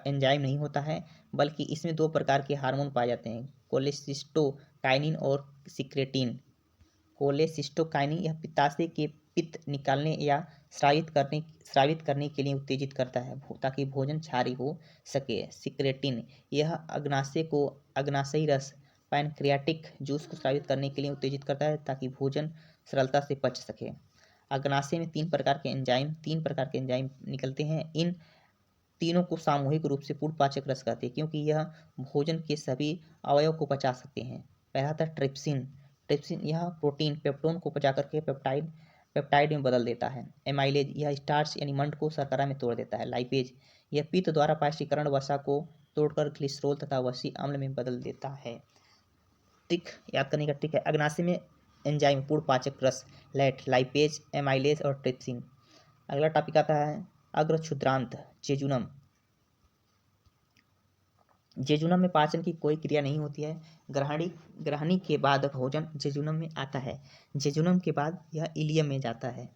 एंजाइम नहीं होता है, बल्कि इसमें दो प्रकार के हार्मोन पाए जाते हैं, कोलेसिस्टोकाइनिन और सिक्रेटिन। कोलेसिस्टोकाइनिन यह पित्ताशय के पित्त निकालने या स्रावित करने के लिए उत्तेजित करता है ताकि भोजन क्षारी हो सके। सिक्रेटिन यह अग्नाशयी रस पैनक्रियाटिक जूस को स्रावित करने के लिए उत्तेजित करता है ताकि भोजन सरलता से पच सके। अग्नाशय में तीन प्रकार के एंजाइम निकलते हैं। इन तीनों को सामूहिक रूप से पूर्ण पाचक रस कहते हैं, क्योंकि यह भोजन के सभी अवयव को पचा सकते हैं। पहला था ट्रिप्सिन। यह प्रोटीन पेप्टोन को पचा करके पेप्टाइड में बदल देता है। एमाइलेज यह स्टार्च यानी मंड को शर्करा में तोड़ देता है। लाइपेज यह पित्त द्वारा पाचकीकरण वसा को तोड़कर ग्लिसरॉल तथा वसी अम्ल में बदल देता है। ट्रिक याद करने का ट्रिक है, अग्नाशय में एंजाइम पूर्ण पाचक रस लैट, लाइपेज, एमाइलेज और ट्रिप्सिन। अगला टॉपिक आता है अग्र क्षुद्रांत, जेजुनम। जेजुनम में पाचन की कोई क्रिया नहीं होती है। ग्रहणी के बाद भोजन जेजुनम में आता है। जेजुनम के बाद यह इलियम में जाता है।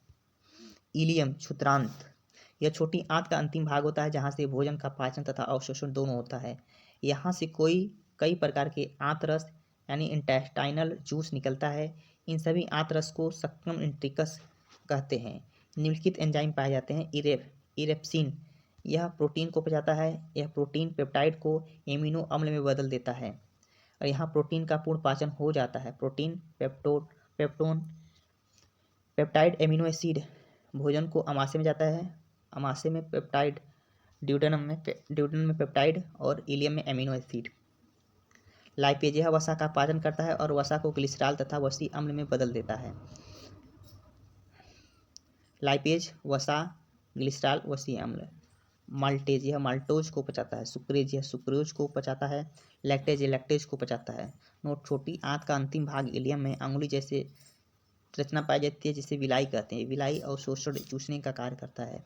इलियम क्षुद्रांत यह छोटी आंत का अंतिम भाग होता है, जहाँ से भोजन का पाचन तथा अवशोषण दोनों होता है। यहाँ से कई प्रकार के आंतरस यानी इंटेस्टाइनल जूस निकलता है। इन सभी आंतरस को सक्कम इंट्रिकस कहते हैं। निम्नलिखित एंजाइम पाए जाते हैं। इरेप्सिन यह प्रोटीन को पचाता है। यह प्रोटीन पेप्टाइड को एमिनो अम्ल में बदल देता है और यहाँ प्रोटीन का पूर्ण पाचन हो जाता है। प्रोटीन पेप्टाइड एमिनो एसिड भोजन को अमाशय में जाता है। अमाशय में पेप्टाइड, ड्यूडेनम में पेप्टाइड और इलियम में एमिनो एसिड। लाइपेज यह वसा का पाचन करता है और वसा को ग्लिसरॉल तथा वसी अम्ल में बदल देता है। लाइपेज वसा, ग्लिसरॉल, वसी अम्ल। माल्टेज यह माल्टोज को पचाता है। सुक्रेज यह सुक्रोज को पचाता है। लैक्टेज यह लैक्टेज को पचाता है। नोट, छोटी आंत का अंतिम भाग इलियम में अंगुली जैसे रचना पाई जाती है, जिसे विलाई कहते हैं। विलाई अवशोषण चूसने का कार्य करता है।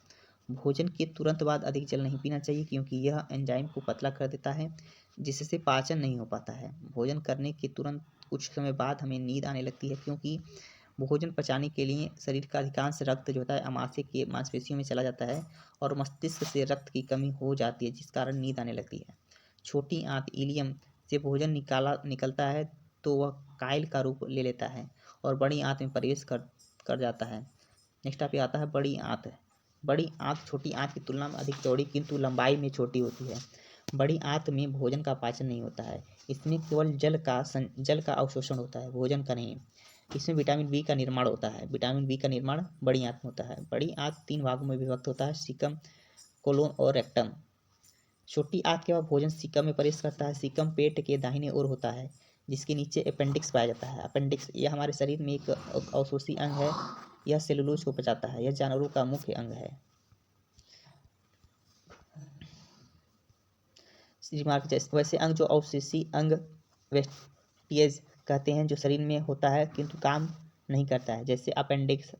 भोजन के तुरंत बाद अधिक जल नहीं पीना चाहिए, क्योंकि यह एंजाइम को पतला कर देता है, जिससे पाचन नहीं हो पाता है। भोजन करने के तुरंत कुछ समय बाद हमें नींद आने लगती है, क्योंकि भोजन पचाने के लिए शरीर का अधिकांश रक्त जो होता है अमाशय के मांसपेशियों में चला जाता है और मस्तिष्क से रक्त की कमी हो जाती है, जिस कारण नींद आने लगती है। छोटी आंत इलियम से भोजन निकलता है तो वह काइल का रूप ले लेता है और बड़ी आंत में प्रवेश कर जाता है। नेक्स्ट टॉपिक आता है बड़ी आंत। बड़ी आंत छोटी आंत की तुलना में अधिक चौड़ी किंतु लंबाई में छोटी होती है। बड़ी आंत में भोजन का पाचन नहीं होता है। इसमें केवल जल का अवशोषण होता है, भोजन का नहीं। इसमें विटामिन बी का निर्माण होता है। विटामिन बी का निर्माण बड़ी आंत में होता है। बड़ी आंत 3 भागों में विभक्त होता है, सीकम, कोलोन और रेक्टम। छोटी आंत के बाद भोजन सीकम में प्रवेश करता है। सीकम पेट के दाहिने ओर होता है, जिसके नीचे अपेंडिक्स पाया जाता है। अपेंडिक्स यह हमारे शरीर में एक अवशोषी अंग है। यह सेलुलोज को पचाता है। यह जानवरों का मुख्य अंग है। वैसे अंग जो अवशोषी अंग वेस्टिएज कहते हैं, जो शरीर में होता है किंतु काम नहीं करता है, जैसे appendix,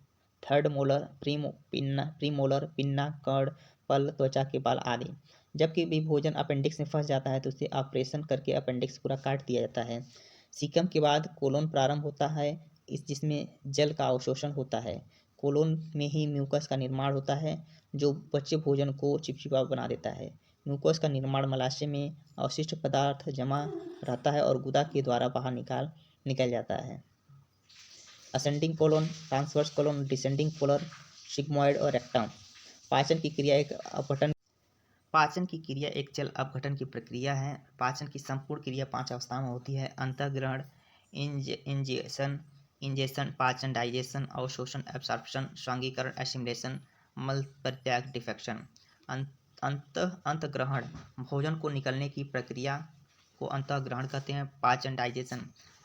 third molar, premolar, pinna, कर्ण, पल, त्वचा के बाल आदि। जबकि भी भोजन अपेंडिक्स में फंस जाता है तो उसे ऑपरेशन करके अपेंडिक्स पूरा काट दिया जाता है। सीकम के बाद कोलोन प्रारंभ होता है, जिसमें जल का अवशोषण होता है। कोलोन में ही म्यूकस का निर्माण होता है जो बचे भोजन को चिपचिपा बना देता है। म्यूकस का निर्माण मलाशय में अवशिष्ट पदार्थ जमा रहता है और गुदा के द्वारा बाहर निकल जाता है। Ascending colon, transverse colon, descending colon, sigmoid और रेक्टम। पाचन की क्रिया एक जल अपघटन की प्रक्रिया है। पाचन की संपूर्ण क्रिया 5 अवस्थाओं में होती है: अंतःग्रहण, इंजेशन, पाचन, डाइजेशन, अवशोषण, एब्सॉर्प्शन, स्वांगीकरण, एसिमिलेशन, मल परित्याग, डिफेक्शन। अंतःग्रहण, भोजन को निकलने की प्रक्रिया को अंतःग्रहण कहते हैं। पाचन, डाइजेशन,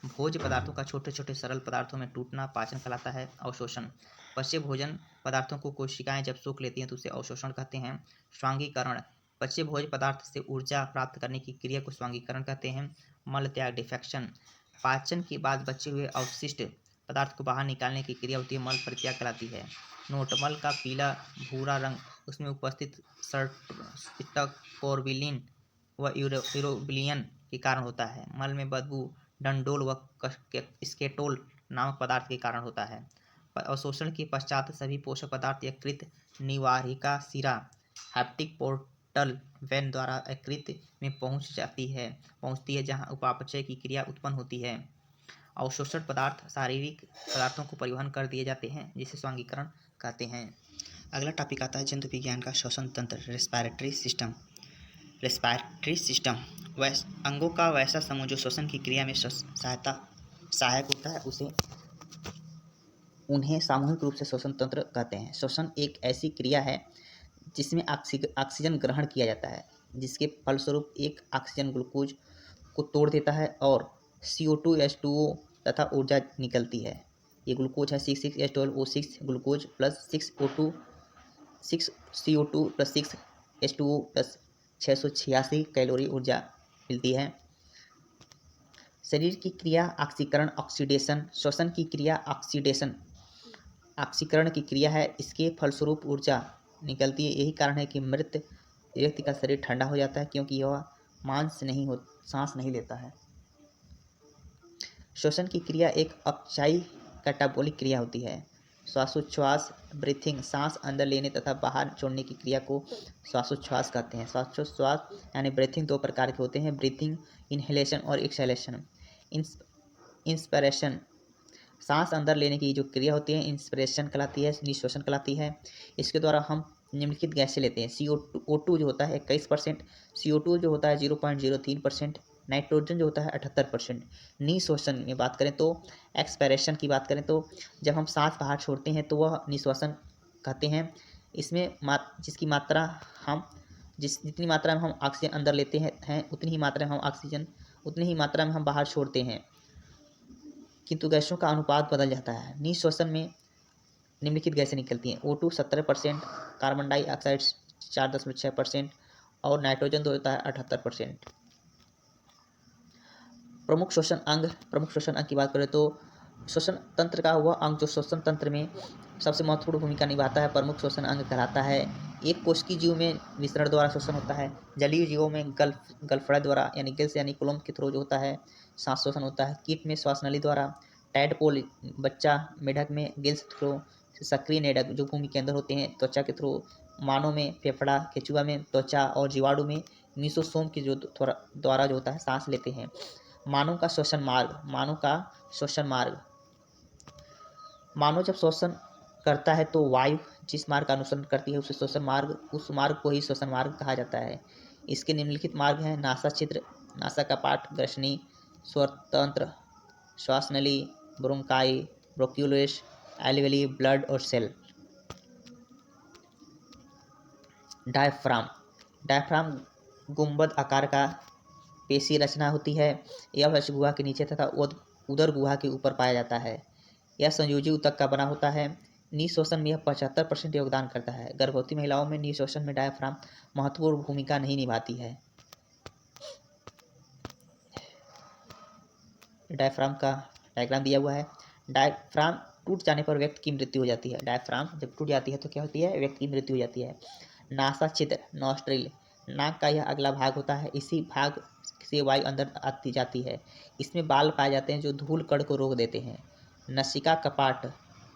भोज्य पदार्थों का छोटे छोटे सरल पदार्थों में टूटना पाचन कहलाता है। अवशोषण, बचे भोजन पदार्थों को कोशिकाएं जब सोख लेती हैं तो उसे अवशोषण कहते हैं। स्वांगीकरण, बचे भोज्य पदार्थ से ऊर्जा प्राप्त करने की क्रिया को स्वांगीकरण कहते हैं। मल त्याग, डिफेक्शन, पाचन के बाद बचे हुए अवशिष्ट पदार्थ को बाहर निकालने की क्रिया होती है, मल परित्याग कहलाती है। नोट, मल का पीला भूरा रंग उसमें उपस्थित स्टकोर्बिलिन व यूरोबिलियन के कारण होता है। मल में बदबू डंडोल व स्केटोल नामक पदार्थ के कारण होता है। अवशोषण के पश्चात सभी पोषक पदार्थ यकृत, निवाहिका शिरा, हेप्टिक पोर्टल वेन द्वारा यकृत में पहुंचती है जहां उपापचय की क्रिया उत्पन्न होती है। अवशोषित पदार्थ शारीरिक पदार्थों को परिवहन कर दिए जाते हैं जिसे स्वांगीकरण कहते हैं। अगला टॉपिक आता है जंतु विज्ञान का श्वसन तंत्र, रेस्पिरेटरी सिस्टम। अंगों का वैसा समूह जो श्वसन की क्रिया में सहायक होता है उन्हें सामूहिक रूप से श्वसन तंत्र कहते हैं। श्वसन एक ऐसी क्रिया है जिसमें ऑक्सीजन ग्रहण किया जाता है, जिसके फलस्वरूप एक ऑक्सीजन ग्लूकोज को तोड़ देता है और CO2 H2O तथा ऊर्जा निकलती है। ये ग्लूकोज है 6H12O6 glucose plus 6CO2 plus 6H2O plus 686 calorie ऊर्जा मिलती है। शरीर की क्रिया ऑक्सीकरण, ऑक्सीडेशन। श्वसन की क्रिया ऑक्सीकरण की क्रिया है, इसके फलस्वरूप ऊर्जा निकलती है। यही कारण है कि मृत व्यक्ति का शरीर ठंडा हो जाता है क्योंकि यह सांस नहीं लेता है। श्वसन की क्रिया एक अपचायी कैटाबोलिक क्रिया होती है। श्वासोच्छ्वास, ब्रीथिंग, सांस अंदर लेने तथा बाहर छोड़ने की क्रिया को श्वासोच्छ्वास कहते हैं। श्वासोच्छ्वास यानी ब्रीथिंग 2 प्रकार के होते हैं: ब्रीथिंग, इनहेलेशन और एक्सहेलेशन। इंस्पिरेशन, सांस अंदर लेने की जो क्रिया होती है इंस्पिरेशन कहलाती है, निश्वसन कहलाती है। इसके द्वारा हम निम्नलिखित गैसें लेते हैं: O2 जो होता है 21%, CO2 जो होता है 0.03%, नाइट्रोजन जो होता है 78%। निश्वसन में बात करें तो एक्सपायरेशन की बात करें तो जब हम सांस बाहर छोड़ते हैं तो वह निश्वसन कहते हैं। इसमें जितनी मात्रा में हम ऑक्सीजन अंदर लेते हैं उतनी ही मात्रा में हम बाहर छोड़ते हैं, किंतु गैसों का अनुपात बदल जाता है। निश्वसन में निम्नलिखित गैसें निकलती हैं: O2 70%, कार्बन डाइऑक्साइड 4.6% और नाइट्रोजन जो होता है 78%। प्रमुख श्वसन अंग की बात करें तो श्वसन तंत्र का वह अंग जो श्वसन तंत्र में सबसे महत्वपूर्ण भूमिका निभाता है प्रमुख श्वसन अंग कहलाता है। एक कोशिकीय जीव में विसरण द्वारा श्वसन होता है। जलीय जीवों में गलफड़ा द्वारा यानी गिल्स यानी कोलम के थ्रू जो होता है सांस श्वसन होता है। कीट में श्वास नली द्वारा, टैडपोल बच्चा मेढक में गिल्स थ्रू, सक्रिय नेडक जो भूमि के अंदर होते हैं त्वचा के थ्रू, मानव में फेफड़ा, केचुआ में त्वचा और जीवाणु में मीसोसोम के जो द्वारा जो होता है सांस लेते हैं। मानव का श्वसन मार्ग, मानव जब श्वसन करता है तो वायु जिस मार्ग का अनुसरण करती है उस मार्ग को ही श्वसन मार्ग कहा जाता है। इसके निम्नलिखित मार्ग हैं: नासा छिद्र, नासा कपाट, ग्रसनी, स्वरतंत्र, श्वास नली, ब्रोंकाई, ब्रोंक्यूलेस, एल्वेली, ब्लड और सेल। डायफ्राम गुंबद आकार का पेशी रचना होती है। यह वक्ष गुहा के नीचे तथा उदर गुहा के ऊपर पाया जाता है। यह संयोजी ऊतक का बना होता है। निश्वसन में यह 75% योगदान करता है। गर्भवती महिलाओं में निश्वसन में डायफ्राम महत्वपूर्ण भूमिका नहीं निभाती है। डायफ्राम का डायग्राम दिया हुआ है। डायफ्राम टूट जाने पर व्यक्ति की मृत्यु हो जाती है। डायफ्राम जब टूट जाती है तो क्या होती है, व्यक्ति की मृत्यु हो जाती है। नासा छिद्र, नॉस्ट्रिल, नाक का यह अगला भाग होता है। इसी भाग से वायु अंदर आती जाती है। इसमें बाल पाए जाते हैं जो धूल कण को रोक देते हैं। नसिका कपाट,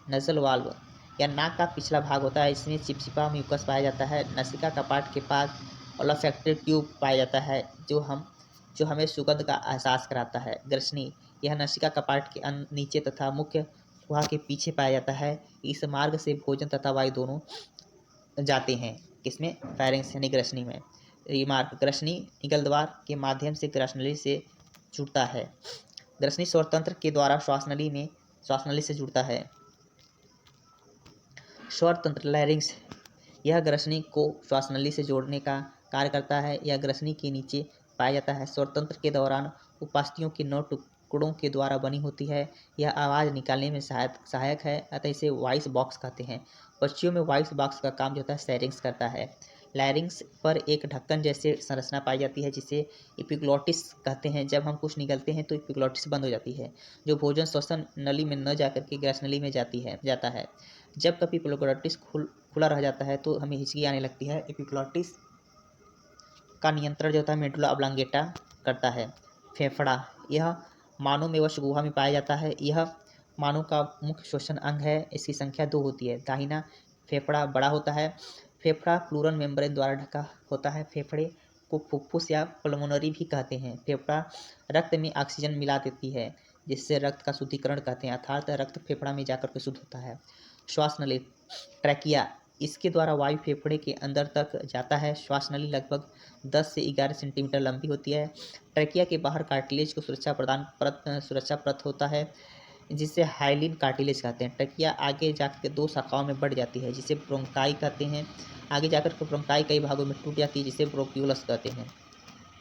नजल वाल्व, यह नाक का पिछला भाग होता है। इसमें चिपचिपा म्यूकस पाया जाता है। नसिका कपाट के पास ओलोफैक्टरी ट्यूब पाया जाता है जो हमें सुगंध का एहसास कराता है। ग्रसनी, यह नसिका कपाट के नीचे तथा मुख्य गुहा के पीछे पाया जाता है। इस मार्ग से भोजन तथा वायु दोनों जाते हैं। किसमें, फेरिंक्स यानी ग्रसनी में। रिमार्क, ग्रसनी निगल द्वार के माध्यम से ग्रसनली से जुड़ता है। ग्रसनी स्वरतंत्र के द्वारा श्वासनली से जुड़ता है। स्वरतंत्र लैरिंक्स, यह ग्रसनी को श्वासनली से जोड़ने का कार्य करता है। यह ग्रसनी के नीचे पाया जाता है। स्वरतंत्र के दौरान उपास्थियों के 9 टुकड़ों के द्वारा बनी होती है। यह आवाज़ निकालने में सहायक है, अतः इसे वॉइस बॉक्स कहते हैं। पक्षियों में वॉइस बॉक्स का काम जो होता है सैरिंक्स करता है। लैरिंक्स पर एक ढक्कन जैसे संरचना पाई जाती है जिसे एपिग्लॉटिस कहते हैं। जब हम कुछ निगलते हैं तो एपिग्लॉटिस बंद हो जाती है, जो भोजन श्वसन नली में न जाकर के ग्रसनली में जाता है। जब कभी एपिग्लॉटिस खुला रह जाता है तो हमें हिचकी आने लगती है। एपिग्लॉटिस का नियंत्रण जो होता है मेडुला ऑब्लांगेटा करता है। फेफड़ा, यह मानव में वक्ष गुहा में पाया जाता है। यह मानव का मुख्य श्वसन अंग है। इसकी संख्या 2 होती है। दाहिना फेफड़ा बड़ा होता है। फेफड़ा प्लूरल मेम्ब्रेन द्वारा ढका होता है। फेफड़े को फुफ्फुस या पल्मोनरी भी कहते हैं। फेफड़ा रक्त में ऑक्सीजन मिला देती है जिससे रक्त का शुद्धिकरण कहते हैं, अर्थात रक्त फेफड़ा में जाकर के शुद्ध होता है। श्वास नली, ट्रैकिया, इसके द्वारा वायु फेफड़े के अंदर तक जाता है। श्वास नली लगभग 10 से 11 सेंटीमीटर लंबी होती है। ट्रैकिया के बाहर कार्टिलेज को सुरक्षा परत होता है जिसे हाइलिन कार्टिलेज कहते हैं। ट्रैकिया आगे जाकर 2 शाखाओं में बढ़ जाती है जिसे ब्रोंकाई कहते हैं। आगे जाकर के ब्रोंकाई कई भागों में टूट जाती है जिसे ब्रोंक्यूलस कहते हैं।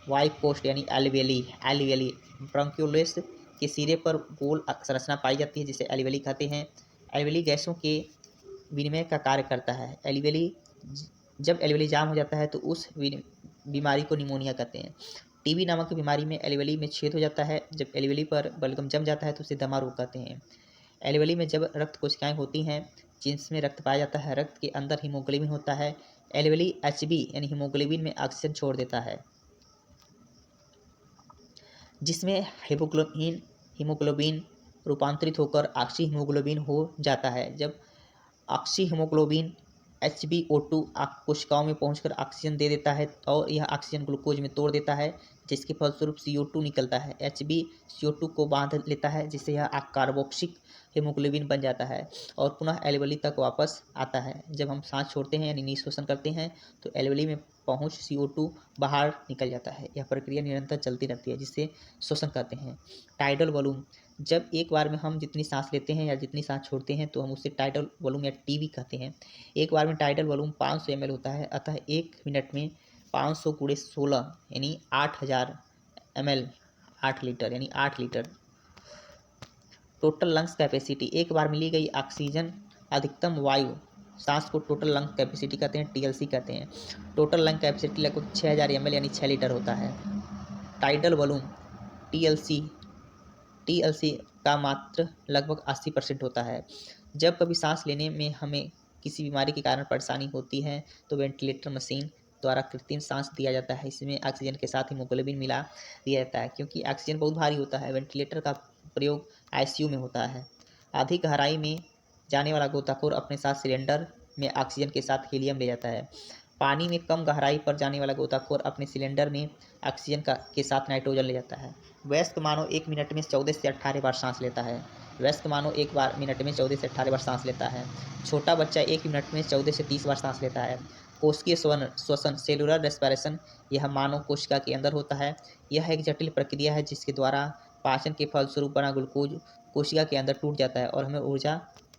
वायु कोष्ठ यानी एल्वियली, ब्रोंक्यूलस के सिरे पर गोल संरचना पाई जाती है जिसे एल्वियली कहते हैं। एल्वियली गैसों के विनिमय का कार्य करता है। जब एल्वियली जाम हो जाता है तो उस बीमारी को निमोनिया कहते हैं। टीबी नामक बीमारी में एल्वियली में छेद हो जाता है। जब एल्वियली पर बलगम जम जाता है तो उसे दमा रोग कहते हैं। एल्वियली में जब रक्त कोशिकाएं होती हैं जिसमें रक्त पाया जाता है, रक्त के अंदर हीमोग्लोबिन होता है। एल्वियली Hb यानी हीमोग्लोबिन में ऑक्सीजन छोड़ देता है जिसमें हीमोग्लोबिन रूपांतरित होकर ऑक्सी हीमोग्लोबिन हो जाता है। जब ऑक्सी हीमोग्लोबिन HbO2 कोशिकाओं में पहुंचकर ऑक्सीजन दे देता है और यह ऑक्सीजन ग्लूकोज में तोड़ देता है जिसके फलस्वरूप CO2 निकलता है। Hb CO2 को बांध लेता है जिससे यह कार्बोक्सिलिक हीमोग्लोबिन बन जाता है और पुनः एल्वियली तक वापस आता है। जब हम सांस छोड़ते हैं यानी निःश्वसन करते हैं तो एल्वियली में पहुंच CO2 बाहर निकल जाता है। यह प्रक्रिया निरंतर चलती रहती है जिससे श्वसन कहते हैं। टाइडल वॉल्यूम, जब एक बार में हम जितनी सांस लेते हैं या जितनी सांस छोड़ते हैं तो हम उसे टाइडल वॉल्यूम या टीवी कहते हैं। एक बार में टाइडल वॉल्यूम 500 ml होता है, अतः 1 मिनट में 500 × 16 यानी 8000 ml, 8 लीटर यानी 8 लीटर। टोटल लंग्स कैपेसिटी, एक बार मिली गई ऑक्सीजन अधिकतम वायु सांस को टोटल लंग कैपेसिटी कहते हैं, TLC कहते हैं। टोटल लंग कैपेसिटी लगभग 6000 ml यानी 6 लीटर होता है। टाइडल वॉल्यूम TLC का मात्र लगभग 80% होता है। जब कभी सांस लेने में हमें किसी बीमारी के कारण परेशानी होती है तो वेंटिलेटर मशीन द्वारा कृत्रिम सांस दिया जाता है। इसमें ऑक्सीजन के साथ हीमोग्लोबिन मिला दिया जाता है क्योंकि ऑक्सीजन बहुत भारी होता है। वेंटिलेटर का प्रयोग ICU में होता है। अधिक गहराई में जाने वाला गोताखोर अपने साथ सिलेंडर में ऑक्सीजन के साथ हीलियम ले जाता है। पानी में कम गहराई पर जाने वाला गोताखोर अपने सिलेंडर में ऑक्सीजन के साथ नाइट्रोजन ले जाता है। वयस्क मानव 1 मिनट में 14 से 18 बार सांस लेता है। वयस्क मानव 1 मिनट में 14 से 18 बार सांस लेता है। छोटा बच्चा 1 मिनट में 14 से 30 बार सांस लेता है। कोशिकीय श्वसन सेलुलर रेस्पिरेशन, यह मानव कोशिका के अंदर होता है। यह एक जटिल प्रक्रिया है जिसके द्वारा पाचन के फलस्वरूप बना ग्लूकोज कोशिका के अंदर टूट जाता है और हमें ऊर्जा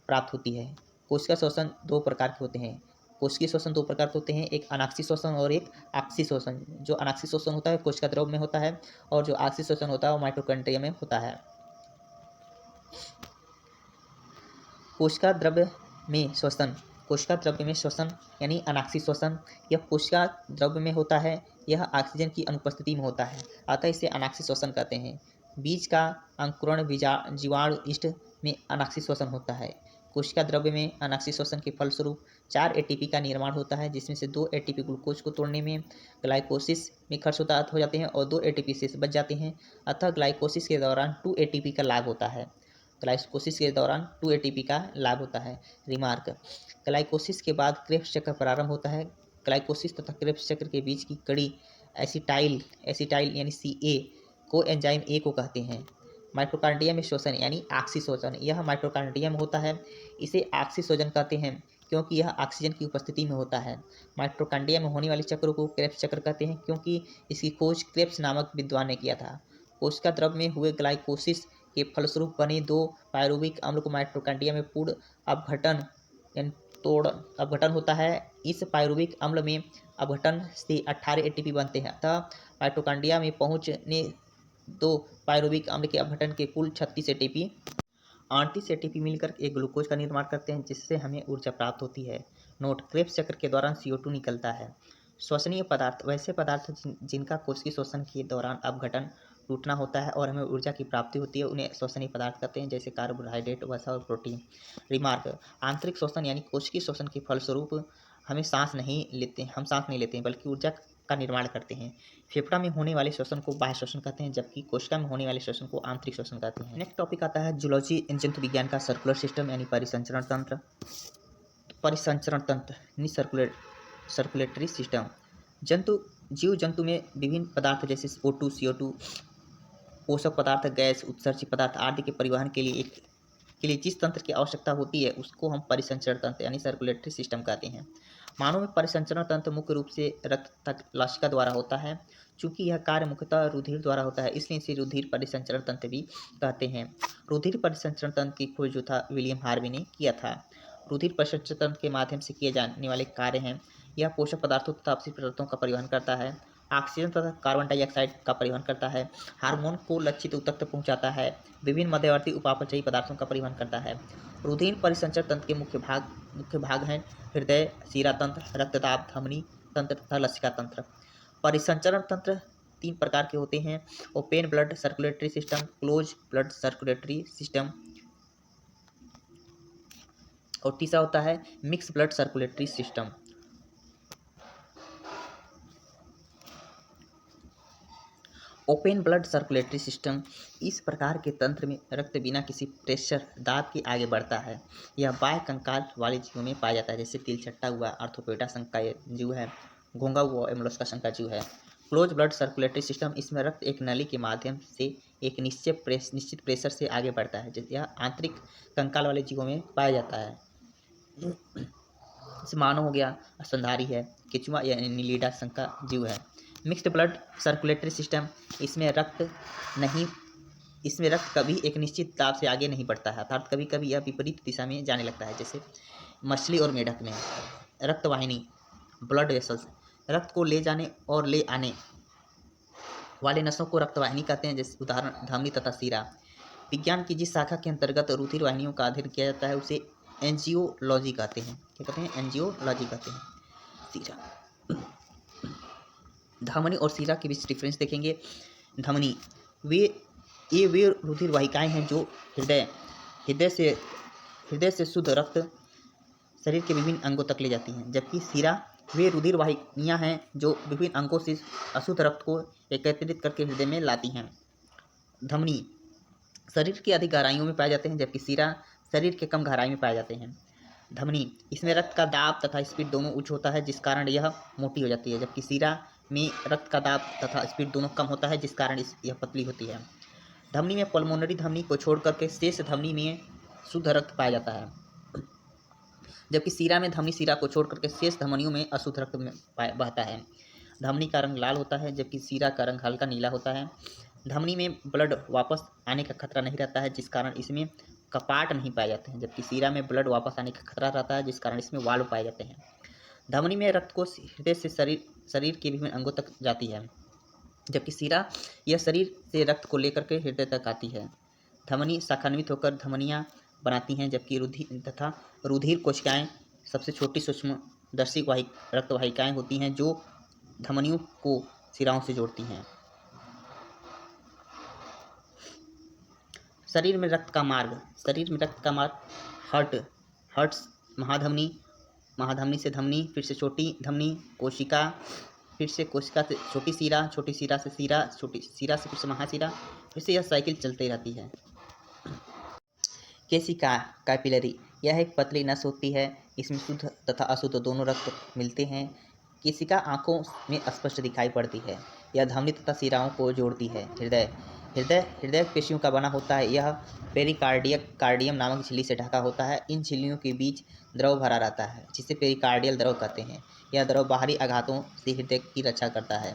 प्राप्त होती है। कोशिका श्वसन 2 प्रकार के होते हैं। कोशिकीय श्वसन 2 प्रकार के होते हैं, एक अनाक्षी श्वसन और एक आक्षी श्वसन। जो अनाक्षी श्वसन होता है कोशिका द्रव में होता है और जो आक्षी श्वसन होता है वो माइटोकॉन्ड्रिया में होता है। कोशिका द्रव्य में श्वसन यानी अनाक्षी श्वसन, यह कोशिका द्रव्य में होता है। यह ऑक्सीजन की अनुपस्थिति में होता है, अतः इसे अनाक्षी श्वसन कहते हैं। बीज का अंकुरण जीवाणु इष्ट
में अनाक्षी श्वसन होता है। कोशिका द्रव्य में अनाक्षी श्वसन के फलस्वरूप 4 एटीपी का निर्माण होता है, जिसमें से 2 एटीपी ग्लूकोज को तोड़ने में ग्लाइकोसिस में खर्च हो जाते हैं और 2 एटीपी से बच जाते हैं। अतः ग्लाइकोसिस के दौरान 2 एटीपी का लाभ होता है। ग्लाइकोसिस के दौरान 2 एटीपी का लाभ होता है। रिमार्क: ग्लाइकोसिस के बाद क्रेब्स चक्र प्रारंभ होता है। ग्लाइकोसिस तथा क्रेब्स चक्र के बीच की कड़ी एसिटाइल यानी Ca को एंजाइम ए को कहते हैं। माइटोकॉन्ड्रिया में श्वसन यानी ऑक्सीशोषण, यह माइटोकॉन्ड्रिया में होता है। इसे ऑक्सीशोषण कहते हैं क्योंकि यह ऑक्सीजन की उपस्थिति में होता है। माइटोकॉन्ड्रिया में होने वाले चक्र को क्रेब्स चक्र कहते हैं क्योंकि इसकी खोज क्रेब्स नामक विद्वान ने किया था। कोशिका द्रव्य में हुए ग्लाइकोसिस के फलस्वरूप बने 2 पायरुविक अम्ल को माइटोकॉन्ड्रिया में पूर्ण अपघटन अपघटन होता है। इस पायरुविक अम्ल में अपघटन से 18 एटीपी बनते हैं। अतः माइटोकॉन्ड्रिया में पहुंचने 2 पायरुविक अम्ल के अपघटन के कुल 36 एटीपी 38 एटीपी मिलकर एक ग्लूकोज का निर्माण करते हैं, जिससे हमें ऊर्जा प्राप्त होती है। नोट: क्रेब्स चक्र के दौरान CO2 निकलता है। श्वसनीय पदार्थ: वैसे पदार्थ जिनका कोशिकीय श्वसन के दौरान अपघटन टूटना होता है और हमें ऊर्जा की प्राप्ति होती है, उन्हें श्वसनीय पदार्थ कहते हैं, जैसे कार्बोहाइड्रेट, वसा और प्रोटीन। रिमार्क: आंतरिक श्वसन यानी कोशिकीय श्वसन के फलस्वरूप हम सांस नहीं लेते हैं, बल्कि ऊर्जा का निर्माण करते हैं। फेफड़ा में होने वाले श्वसन को बाह्य श्वसन कहते हैं, जबकि कोशिका में होने वाले श्वसन को आंतरिक श्वसन कहते हैं। नेक्स्ट टॉपिक आता है जूलॉजी जंतु विज्ञान का सर्कुलर सिस्टम यानी परिसंचरण तंत्र। परिसंचरण तंत्र यानी सर्कुलेटरी सिस्टम। जीव जंतु में विभिन्न पदार्थ जैसे O2, CO2, पोषक पदार्थ, गैस, उत्सर्जित पदार्थ आदि के परिवहन के लिए जिस तंत्र की आवश्यकता होती है उसको हम परिसंचरण तंत्र यानी सर्कुलेटरी सिस्टम कहते हैं। मानव में परिसंचरण तंत्र मुख्य रूप से रक्त तक लाशिका द्वारा होता है। चूंकि यह कार्य मुख्यतः रुधिर द्वारा होता है, इसलिए इसे रुधिर परिसंचरण तंत्र भी कहते हैं। रुधिर परिसंचरण तंत्र की खोज जो था विलियम हार्वी ने किया था। रुधिर परिसंचरण तंत्र के माध्यम से किए जाने वाले कार्य हैं: यह पोषक पदार्थों तथा अपशिष्ट पदार्थों का परिवहन करता है, ऑक्सीजन तथा कार्बन डाइऑक्साइड का परिवहन करता है, हार्मोन को लक्षित ऊतक तक पहुंचाता है, विभिन्न मध्यवर्ती उपापचयी पदार्थों का परिवहन करता है। रुधिर परिसंचरण तंत्र के मुख्य भाग हैं हृदय, शिरा तंत्र, रक्तदाब, धमनी तंत्र तथा लसिका तंत्र। परिसंचरण तंत्र 3 प्रकार के होते हैं: open blood circulatory system, close blood circulatory system और तीसरा होता है mix blood circulatory system. Open blood circulatory system: इस प्रकार के तंत्र में रक्त बिना किसी प्रेशर दाब के आगे बढ़ता है। यह बाह्य कंकाल वाले जीवों में पाया जाता है, जैसे तिलचट्टा हुआ, आर्थ्रोपोडा संघ का जीव है, घोंगा हुआ एमोलस्का संघ का जीव है। क्लोज ब्लड सर्कुलेटरी सिस्टम: इसमें रक्त एक नली के माध्यम से एक निश्चित प्रेशर से आगे बढ़ता है। यह आंतरिक कंकाल वाले जीवों में पाया जाता है। जैसे मानव हो गया, स्तनधारी है, केचुआ या नीलिडा संघ का जीव है। मिक्स्ड ब्लड सर्कुलेटरी सिस्टम: इसमें रक्त कभी एक निश्चित दाब से आगे नहीं बढ़ता है, अर्थात कभी कभी यह विपरीत दिशा में जाने लगता है। जैसे मछली और मेढक में। रक्तवाहिनी ब्लड वेसल्स: रक्त को ले जाने और ले आने वाले नसों को रक्तवाहिनी कहते हैं, जैसे उदाहरण धमनी तथा शिरा। विज्ञान की जिस शाखा के अंतर्गत रुधिर वाहिनियों का अध्ययन किया जाता है उसे एंजियोलॉजी कहते हैं। क्या कहते हैं? एंजियोलॉजी कहते हैं। शिरा, धमनी और शिरा के बीच डिफरेंस देखेंगे। धमनी वे रुधिर वाहिकाएं हैं जो हृदय से शुद्ध रक्त शरीर के विभिन्न अंगों तक ले जाती हैं, जबकि शिरा वे रुधिर वाहिनियां हैं जो विभिन्न अंगों से अशुद्ध रक्त को एकत्रित करके हृदय में लाती हैं। धमनी शरीर की अधिक गहराइयों में पाए जाते हैं, जबकि शिरा शरीर के कम गहराई में पाए जाते हैं। धमनी इसमें रक्त का दाब तथा स्पीड दोनों उच्च होता है, जिस कारण यह मोटी हो जाती है, जबकि शिरा में रक्त का दाब तथा स्पीड दोनों कम होता है, जिस कारण यह पतली होती है। धमनी में पल्मोनरी धमनी को छोड़ करके शेष धमनी में शुद्ध रक्त पाया जाता है, जबकि शिरा में धमनी शिरा को छोड़ करके शेष धमनियों में अशुद्ध रक्त बहता है। धमनी का रंग लाल होता है, जबकि शिरा का रंग हल्का नीला होता है। धमनी में ब्लड वापस आने का खतरा नहीं रहता है, जिस कारण इसमें कपाट नहीं पाए जाते हैं, जबकि शिरा में ब्लड वापस आने का खतरा रहता है, जिस कारण इसमें वाल्व पाए जाते हैं। धमनी में रक्त को हृदय से शरीर के विभिन्न अंगों तक जाती है, जबकि शिरा यह शरीर से रक्त को लेकर के हृदय तक आती है। धमनी शाखान्वित होकर धमनियाँ बनाती हैं, जबकि रुधिर कोशिकाएं सबसे छोटी सूक्ष्मदर्शी रक्तवाहिकाएं होती हैं जो धमनियों को शिराओं से जोड़ती हैं।
शरीर में रक्त का मार्ग, शरीर में रक्त का मार्ग हर्ट, हर्ट्स महाधमनी, महाधमनी से धमनी, फिर से छोटी धमनी, कोशिका, फिर से कोशिका से छोटी सीरा, छोटी सीरा से सीरा, छोटी सीरा से फिर से महासीरा, फिर से यह साइकिल चलती रहती है। केशिका कैपिलरी, यह एक पतली नस होती है, इसमें शुद्ध तथा अशुद्ध दोनों रक्त मिलते हैं। केशिका आंखों में स्पष्ट दिखाई पड़ती है, यह धमनी तथा सिराओं को जोड़ती है। हृदय, हृदय पेशियों का बना होता है, यह कार्डियम नामक झिल्ली से ढका होता है। इन झिल्लियों के बीच द्रव भरा रहता है जिसे पेरिकार्डियल द्रव कहते हैं। यह द्रव बाहरी आघातों से हृदय की रक्षा करता है।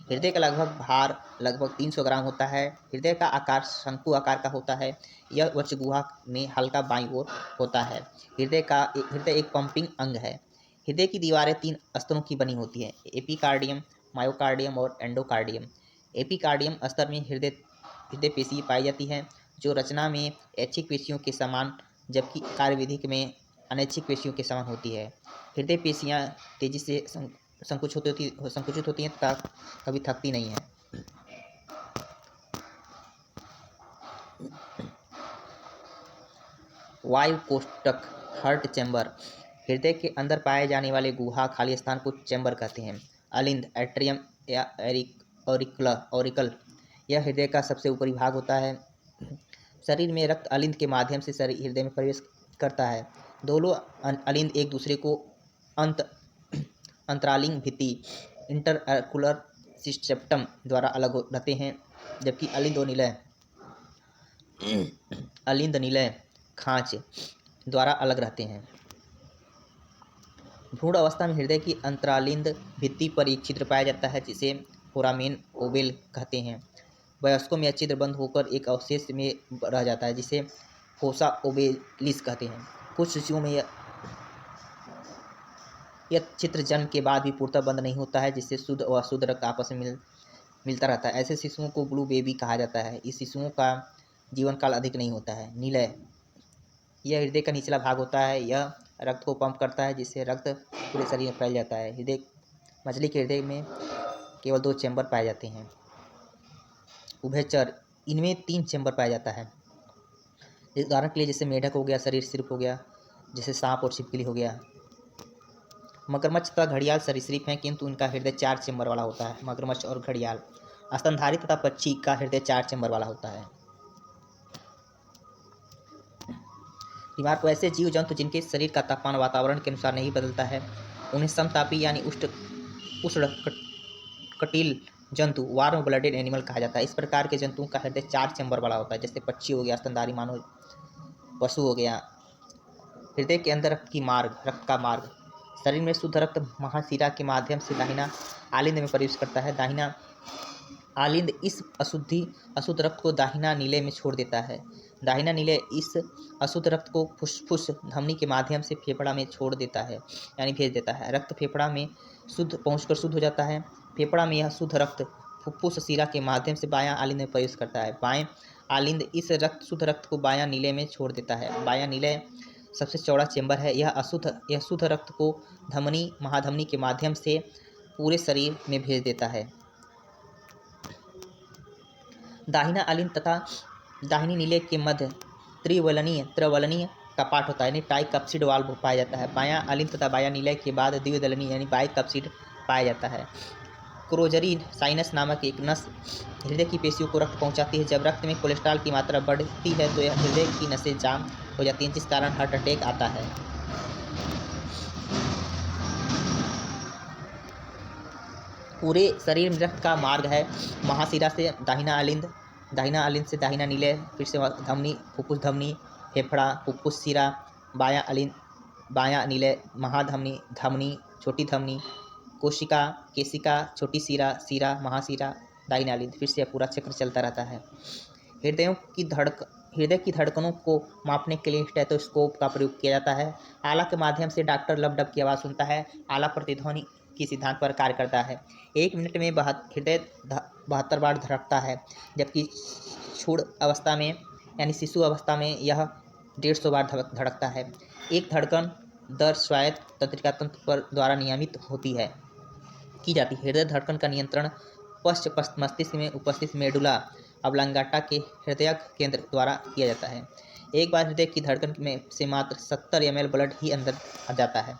हृदय का भार लगभग 300 ग्राम होता है। हृदय का आकार शंकु आकार का होता है, यह वक्ष गुहा में हल्का बाईं ओर होता है। हृदय एक पंपिंग अंग है। हृदय की दीवारें 3 स्तरों की बनी होती है, एपिकार्डियम, मायोकार्डियम और एंडोकार्डियम। एपिकार्डियम स्तर में हृदय पेशी पाई जाती है जो रचना में ऐच्छिक पेशियों के समान जबकि कार्यविधि में अनैच्छिक पेशियों के समान होती है। हृदय पेशियां तेजी से संकुचित होती हैं तथा कभी थकती नहीं हैं। वायु कोष्ठक, हार्ट चैम्बर, हृदय के अंदर पाए जाने वाले गुहा खाली स्थान को चैम्बर कहते हैं। अलिंद, एट्रियम या ऑरिकल, यह हृदय का सबसे ऊपरी भाग होता है। शरीर में रक्त अलिंद के माध्यम से हृदय में प्रवेश करता है। दोनों अलिंद एक दूसरे को अंतरालिंग भित्ति इंटरआर्कुलर सिस्टम द्वारा अलग रहते हैं, जबकि अलिंद निलय खांच द्वारा अलग रहते हैं। भ्रूण अवस्था में हृदय की अंतरालिंद भित्ति पर एक छिद्र पाया जाता है जिसे फोरामेन ओवेल कहते हैं। वयस्कों में यह छिद्र बंद होकर एक अवशेष में रह जाता है जिसे फोसा ओवेलिस कहते हैं। कुछ शिशुओं में यह छिद्र जन्म के बाद भी पूर्णतः बंद नहीं होता है, जिससे शुद्ध और अशुद्ध रक्त आपस में मिलता रहता है। ऐसे शिशुओं को ब्लू बेबी कहा जाता है। इस शिशुओं का जीवन काल अधिक नहीं होता है। निलय, यह हृदय का निचला भाग होता है, यह रक्त को पंप करता है जिससे रक्त पूरे शरीर में फैल जाता है। मछली के हृदय में केवल 2 चैम्बर पाए जाते हैं। उभयचर, इनमें 3 चैम्बर पाया जाता है। उदाहरण के लिए जैसे मेढक हो गया, सरीसृप हो गया, जैसे सांप और छिपकली हो गया। मगरमच्छ तथा घड़ियाल सरीसृप हैं किंतु उनका हृदय 4 चैम्बर वाला होता है। मगरमच्छ और घड़ियाल। स्तनधारी तथा पक्षी का हृदय 4 चैम्बर वाला होता है। को ऐसे जीव जंतु जिनके शरीर का तापमान वातावरण के अनुसार नहीं बदलता है उन्हें समतापी यानी उष्णकटिल जंतु, वार्म ब्लडेड एनिमल कहा जाता है। इस प्रकार के जंतुओं का हृदय 4 चैम्बर वाला होता है, जैसे पक्षी हो गया, स्तनधारी मानव पशु हो गया। हृदय के अंदर रक्त का मार्ग, शरीर में शुद्ध रक्त महाशिरा के माध्यम से दाहिना आलिंद में प्रवेश करता है। दाहिना आलिंद इस अशुद्ध रक्त को दाहिना नीले में छोड़ देता है। दाहिना नीले इस अशुद्ध रक्त को फुसफुस धमनी के माध्यम से फेफड़ा में छोड़ देता है यानी भेज देता है। रक्त फेफड़ा में पहुंचकर शुद्ध हो जाता है। फेफड़ा में यह शुद्ध रक्त फुफ्फुस शिरा के माध्यम से बायां आलिंद में प्रवेश करता है। बाएं आलिंद इस शुद्ध रक्त को बायां नीले में छोड़ देता है। बायां नीले सबसे चौड़ा चेंबर है। यह शुद्ध रक्त को धमनी महाधमनी के माध्यम से पूरे शरीर में भेज देता है। दाहिना आलिंद तथा दाहिनी नीले के मध्य त्रिवलनीय कपाट होता है यानी ट्राइकप्सिड वाल्व पाया जाता है। बायां आलिंद तथा बायां नीले के बाद द्विदलनीय यानी बाइकप्सिड पाया जाता है। क्रोजरी साइनस नामक एक नस हृदय की पेशियों को रक्त पहुंचाती है। जब रक्त में कोलेस्ट्रॉल की मात्रा बढ़ती है तो यह हृदय की नसें जाम हो जाती हैं, जिस कारण हार्ट अटैक आता है। पूरे शरीर में रक्त का मार्ग है महाशिरा से दाहिना आलिंद से दाहिना नीले, फिर से धमनी, फुफ्फुस धमनी, फेफड़ा, फुफ्फुस शिरा, बायां आलिंद, बायां नीले, महाधमनी, धमनी, छोटी धमनी, कोशिका, केशिका, छोटी शिरा, महाशिरा, दाहिना आलिंद। फिर से पूरा चक्र चलता रहता है। हृदय की धड़कनों को मापने के लिए स्टेथोस्कोप का प्रयोग किया जाता है। आला के माध्यम से डॉक्टर लब-डब की आवाज़ सुनता है। आला प्रतिध्वनि की सिद्धांत पर कार्य करता है। 1 मिनट में हृदय 72 बार धड़कता है, जबकि क्षुण अवस्था में यानी शिशु अवस्था में यह 150 बार धड़कता है। एक धड़कन दर स्वायत्त तंत्रिका तंत्र पर द्वारा नियमित की जाती है। हृदय धड़कन का नियंत्रण पश्च मस्तिष्क में उपस्थित मेडुला
अब्लांगाटा के हृदय केंद्र द्वारा किया जाता है। एक बार हृदय की धड़कन में से मात्र 70 ml ब्लड ही अंदर आ जाता है,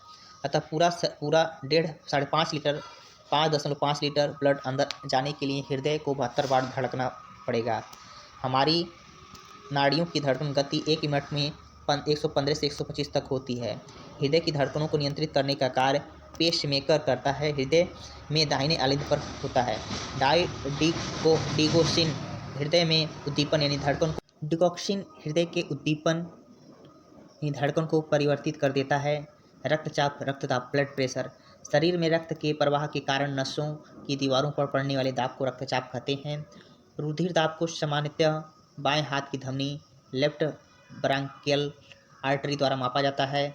अतः पूरा 5.5 लीटर 5.5 लीटर ब्लड अंदर जाने के लिए हृदय को 72 बार धड़कना पड़ेगा। हमारी नाड़ियों की धड़कन गति 1 मिनट में 115 से 125 तक होती है। हृदय की धड़कनों को नियंत्रित करने का कार्य पेसमेकर करता है। हृदय में दाहिने आलिंद पर होता है। डिगोक्सिन हृदय में उद्दीपन यानी धड़कन को डिगोक्सिन हृदय के उद्दीपन यानी धड़कन को परिवर्तित कर देता है। रक्तचाप, रक्तदाब, ब्लड प्रेशर शरीर में रक्त के प्रवाह के कारण नसों की दीवारों पर पड़ने वाले दाब को रक्तचाप कहते हैं। रुधिर दाब को सामान्यतः बाएं हाथ की धमनी लेफ्ट ब्रांकियल आर्टरी द्वारा मापा जाता है।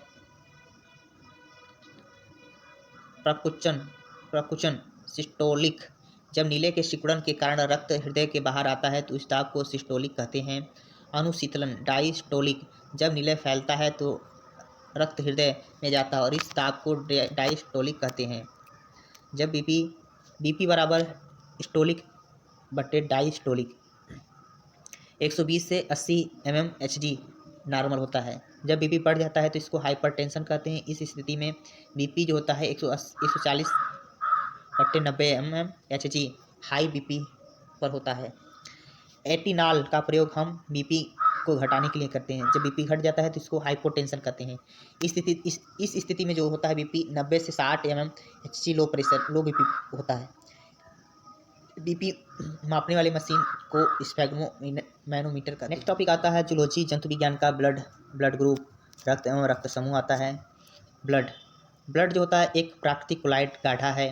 प्रकुचन सिस्टोलिक जब नीले के सिकुड़न के कारण रक्त हृदय के बाहर आता है तो इस दाब को सिस्टोलिक कहते हैं। अनुशीतलन डायस्टोलिक जब नीले फैलता है तो रक्त हृदय में जाता है और इस दाब को डायस्टोलिक कहते हैं। जब बीपी बराबर स्टोलिक बटे डायस्टोलिक 120 से 80 mmHg नॉर्मल होता है। जब बीपी बढ़ जाता है तो इसको हाइपरटेंशन कहते हैं। इस स्थिति में बीपी जो होता है 140 बटे 90 mmHg हाई बीपी पर होता है। एटिनॉल का प्रयोग हम बीपी को घटाने के लिए करते हैं। जब बीपी घट जाता है तो इसको हाइपोटेंशन कहते हैं। इस स्थिति में जो होता है बीपी 90 से 60 mmHg लो बीपी होता है। बीपी मापने वाली मशीन को स्फेग्मोमैनोमीटर का। नेक्स्ट टॉपिक आता है जूलॉजी जंतु विज्ञान का ब्लड ग्रुप रक्त एवं रक्त समूह आता है। ब्लड जो होता है एक प्राकृतिक कोलाइड गाढ़ा है।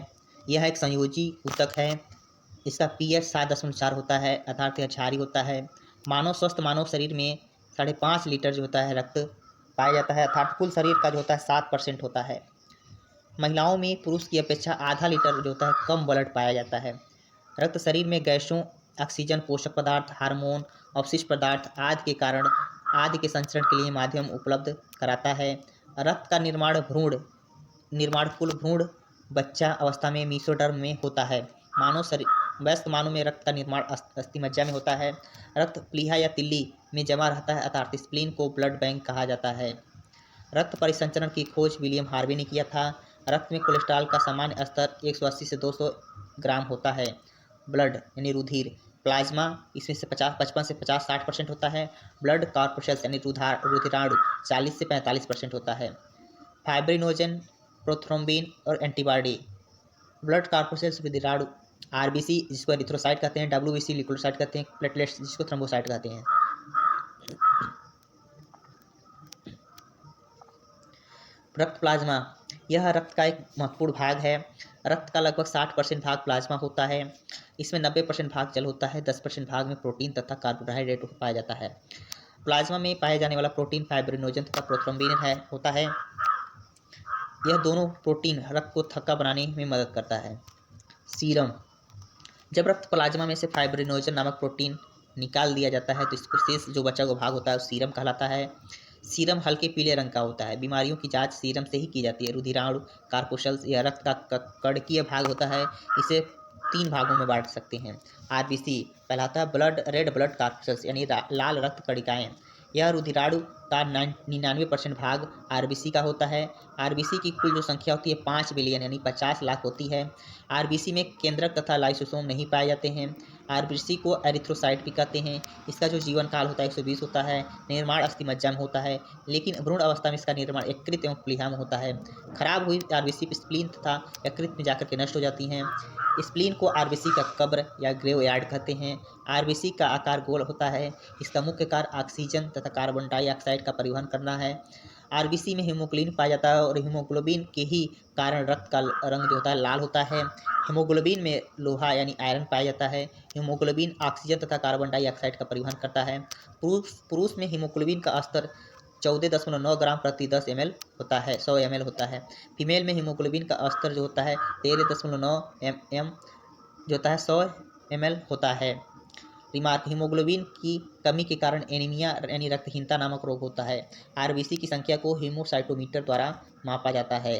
यह एक संयोजी ऊतक है। इसका pH 7.4 होता है अर्थात यह क्षारीय होता है। स्वस्थ मानव शरीर में 5.5 लीटर जो होता है रक्त पाया जाता है अर्थात कुल शरीर का जो होता है 7% होता है। महिलाओं में पुरुष की अपेक्षा आधा लीटर जो होता है कम ब्लड पाया जाता है। रक्त शरीर में गैसों, ऑक्सीजन, पोषक पदार्थ, हार्मोन, अपशिष्ट पदार्थ आदि के संचरण के लिए माध्यम उपलब्ध कराता है। रक्त का निर्माण कुल भ्रूण बच्चा अवस्था में मीसोडर्म में होता है। वयस्क मानव में रक्त का निर्माण अस्थिमज्जा में होता है। रक्त प्लीहा या तिल्ली में जमा रहता है अर्थात स्प्लीन को ब्लड बैंक कहा जाता है। रक्त परिसंचरण की खोज विलियम हार्वे ने किया था। रक्त में कोलेस्ट्रॉल का सामान्य स्तर 180 से 200 ग्राम होता है। ब्लड यानी रुधिर प्लाज्मा इसमें से 55 से 50-60% होता है। ब्लड कॉर्पसेल्स यानी रुधिराणु 40 से 45% होता है। फाइब्रिनोजन, प्रोथ्रोम्बिन और एंटीबॉडी। ब्लड कॉर्पसेल्स रुधिराणु, आरबीसी जिसको एरिथ्रोसाइट कहते हैं, डब्ल्यूबीसी ल्यूकोसाइट कहते हैं, प्लेटलेट्स जिसको थ्रोम्बोसाइट कहते हैं। रक्त प्लाज्मा यह रक्त का एक महत्वपूर्ण भाग है। रक्त का लगभग 60% भाग प्लाज्मा होता है। इसमें 90% भाग जल होता है। 10% भाग में प्रोटीन तथा कार्बोहाइड्रेट पाया जाता है। प्लाज्मा में पाए जाने वाला प्रोटीन फाइब्रिनोजन तथा प्रोथ्रोम्बिन होता है। यह दोनों प्रोटीन रक्त को थक्का बनाने में मदद करता है। सीरम जब रक्त प्लाज्मा में से फाइब्रिनोजन नामक प्रोटीन निकाल दिया जाता है तो इसको शेष जो बचा हुआ भाग होता है सीरम कहलाता है। सीरम हल्के पीले रंग का होता है। बीमारियों की जांच सीरम से ही की जाती है। रुधिराणु कार्पोशल्स यह रक्त का कणकीय भाग होता है। इसे 3 भागों में बांट सकते हैं। आरबीसी पहला था रेड ब्लड कार्पोशल्स यानी लाल रक्त कणिकाएं। यह रुधिराणु का 99% भाग आरबीसी का होता है। आरबीसी की कुल जो संख्या होती है 5 बिलियन यानी 50 लाख होती है। आरबीसी में केंद्रक तथा लाइसोसोम नहीं पाए जाते हैं। आरबीसी को एरिथ्रोसाइट भी कहते हैं। इसका जो जीवन काल होता है 120 होता है। निर्माण अस्थिमज्जा में होता है लेकिन भ्रूण अवस्था में इसका निर्माण यकृत एवं प्लीहा में होता है। खराब हुई आरबीसी स्प्लीन तथा यकृत में जाकर के नष्ट हो जाती हैं। स्प्लीन को आरबीसी का कब्र या ग्रेव यार्ड कहते हैं। आरबीसी का आकार गोल होता है। इसका मुख्य कार्य ऑक्सीजन तथा कार्बन डाइऑक्साइड का परिवहन करना है। आरबीसी में हीमोग्लोबिन पाया जाता है और हीमोग्लोबिन के ही कारण रक्त का रंग जो होता है लाल होता है। हीमोग्लोबिन में लोहा यानी आयरन पाया जाता है। हीमोग्लोबिन ऑक्सीजन तथा कार्बन डाइऑक्साइड का परिवहन करता है। पुरुष में हीमोग्लोबिन का स्तर 14.9 ग्राम प्रति 10 ml होता है 100 ml होता है। फीमेल में हीमोग्लोबिन का स्तर जो होता है 13.9 mm जो होता है 100 ml होता है। रिमार्क हीमोग्लोबिन की कमी के कारण एनीमिया यानी रक्तहीनता नामक रोग होता है। आरबीसी की संख्या को हीमोसाइटोमीटर द्वारा मापा जाता है।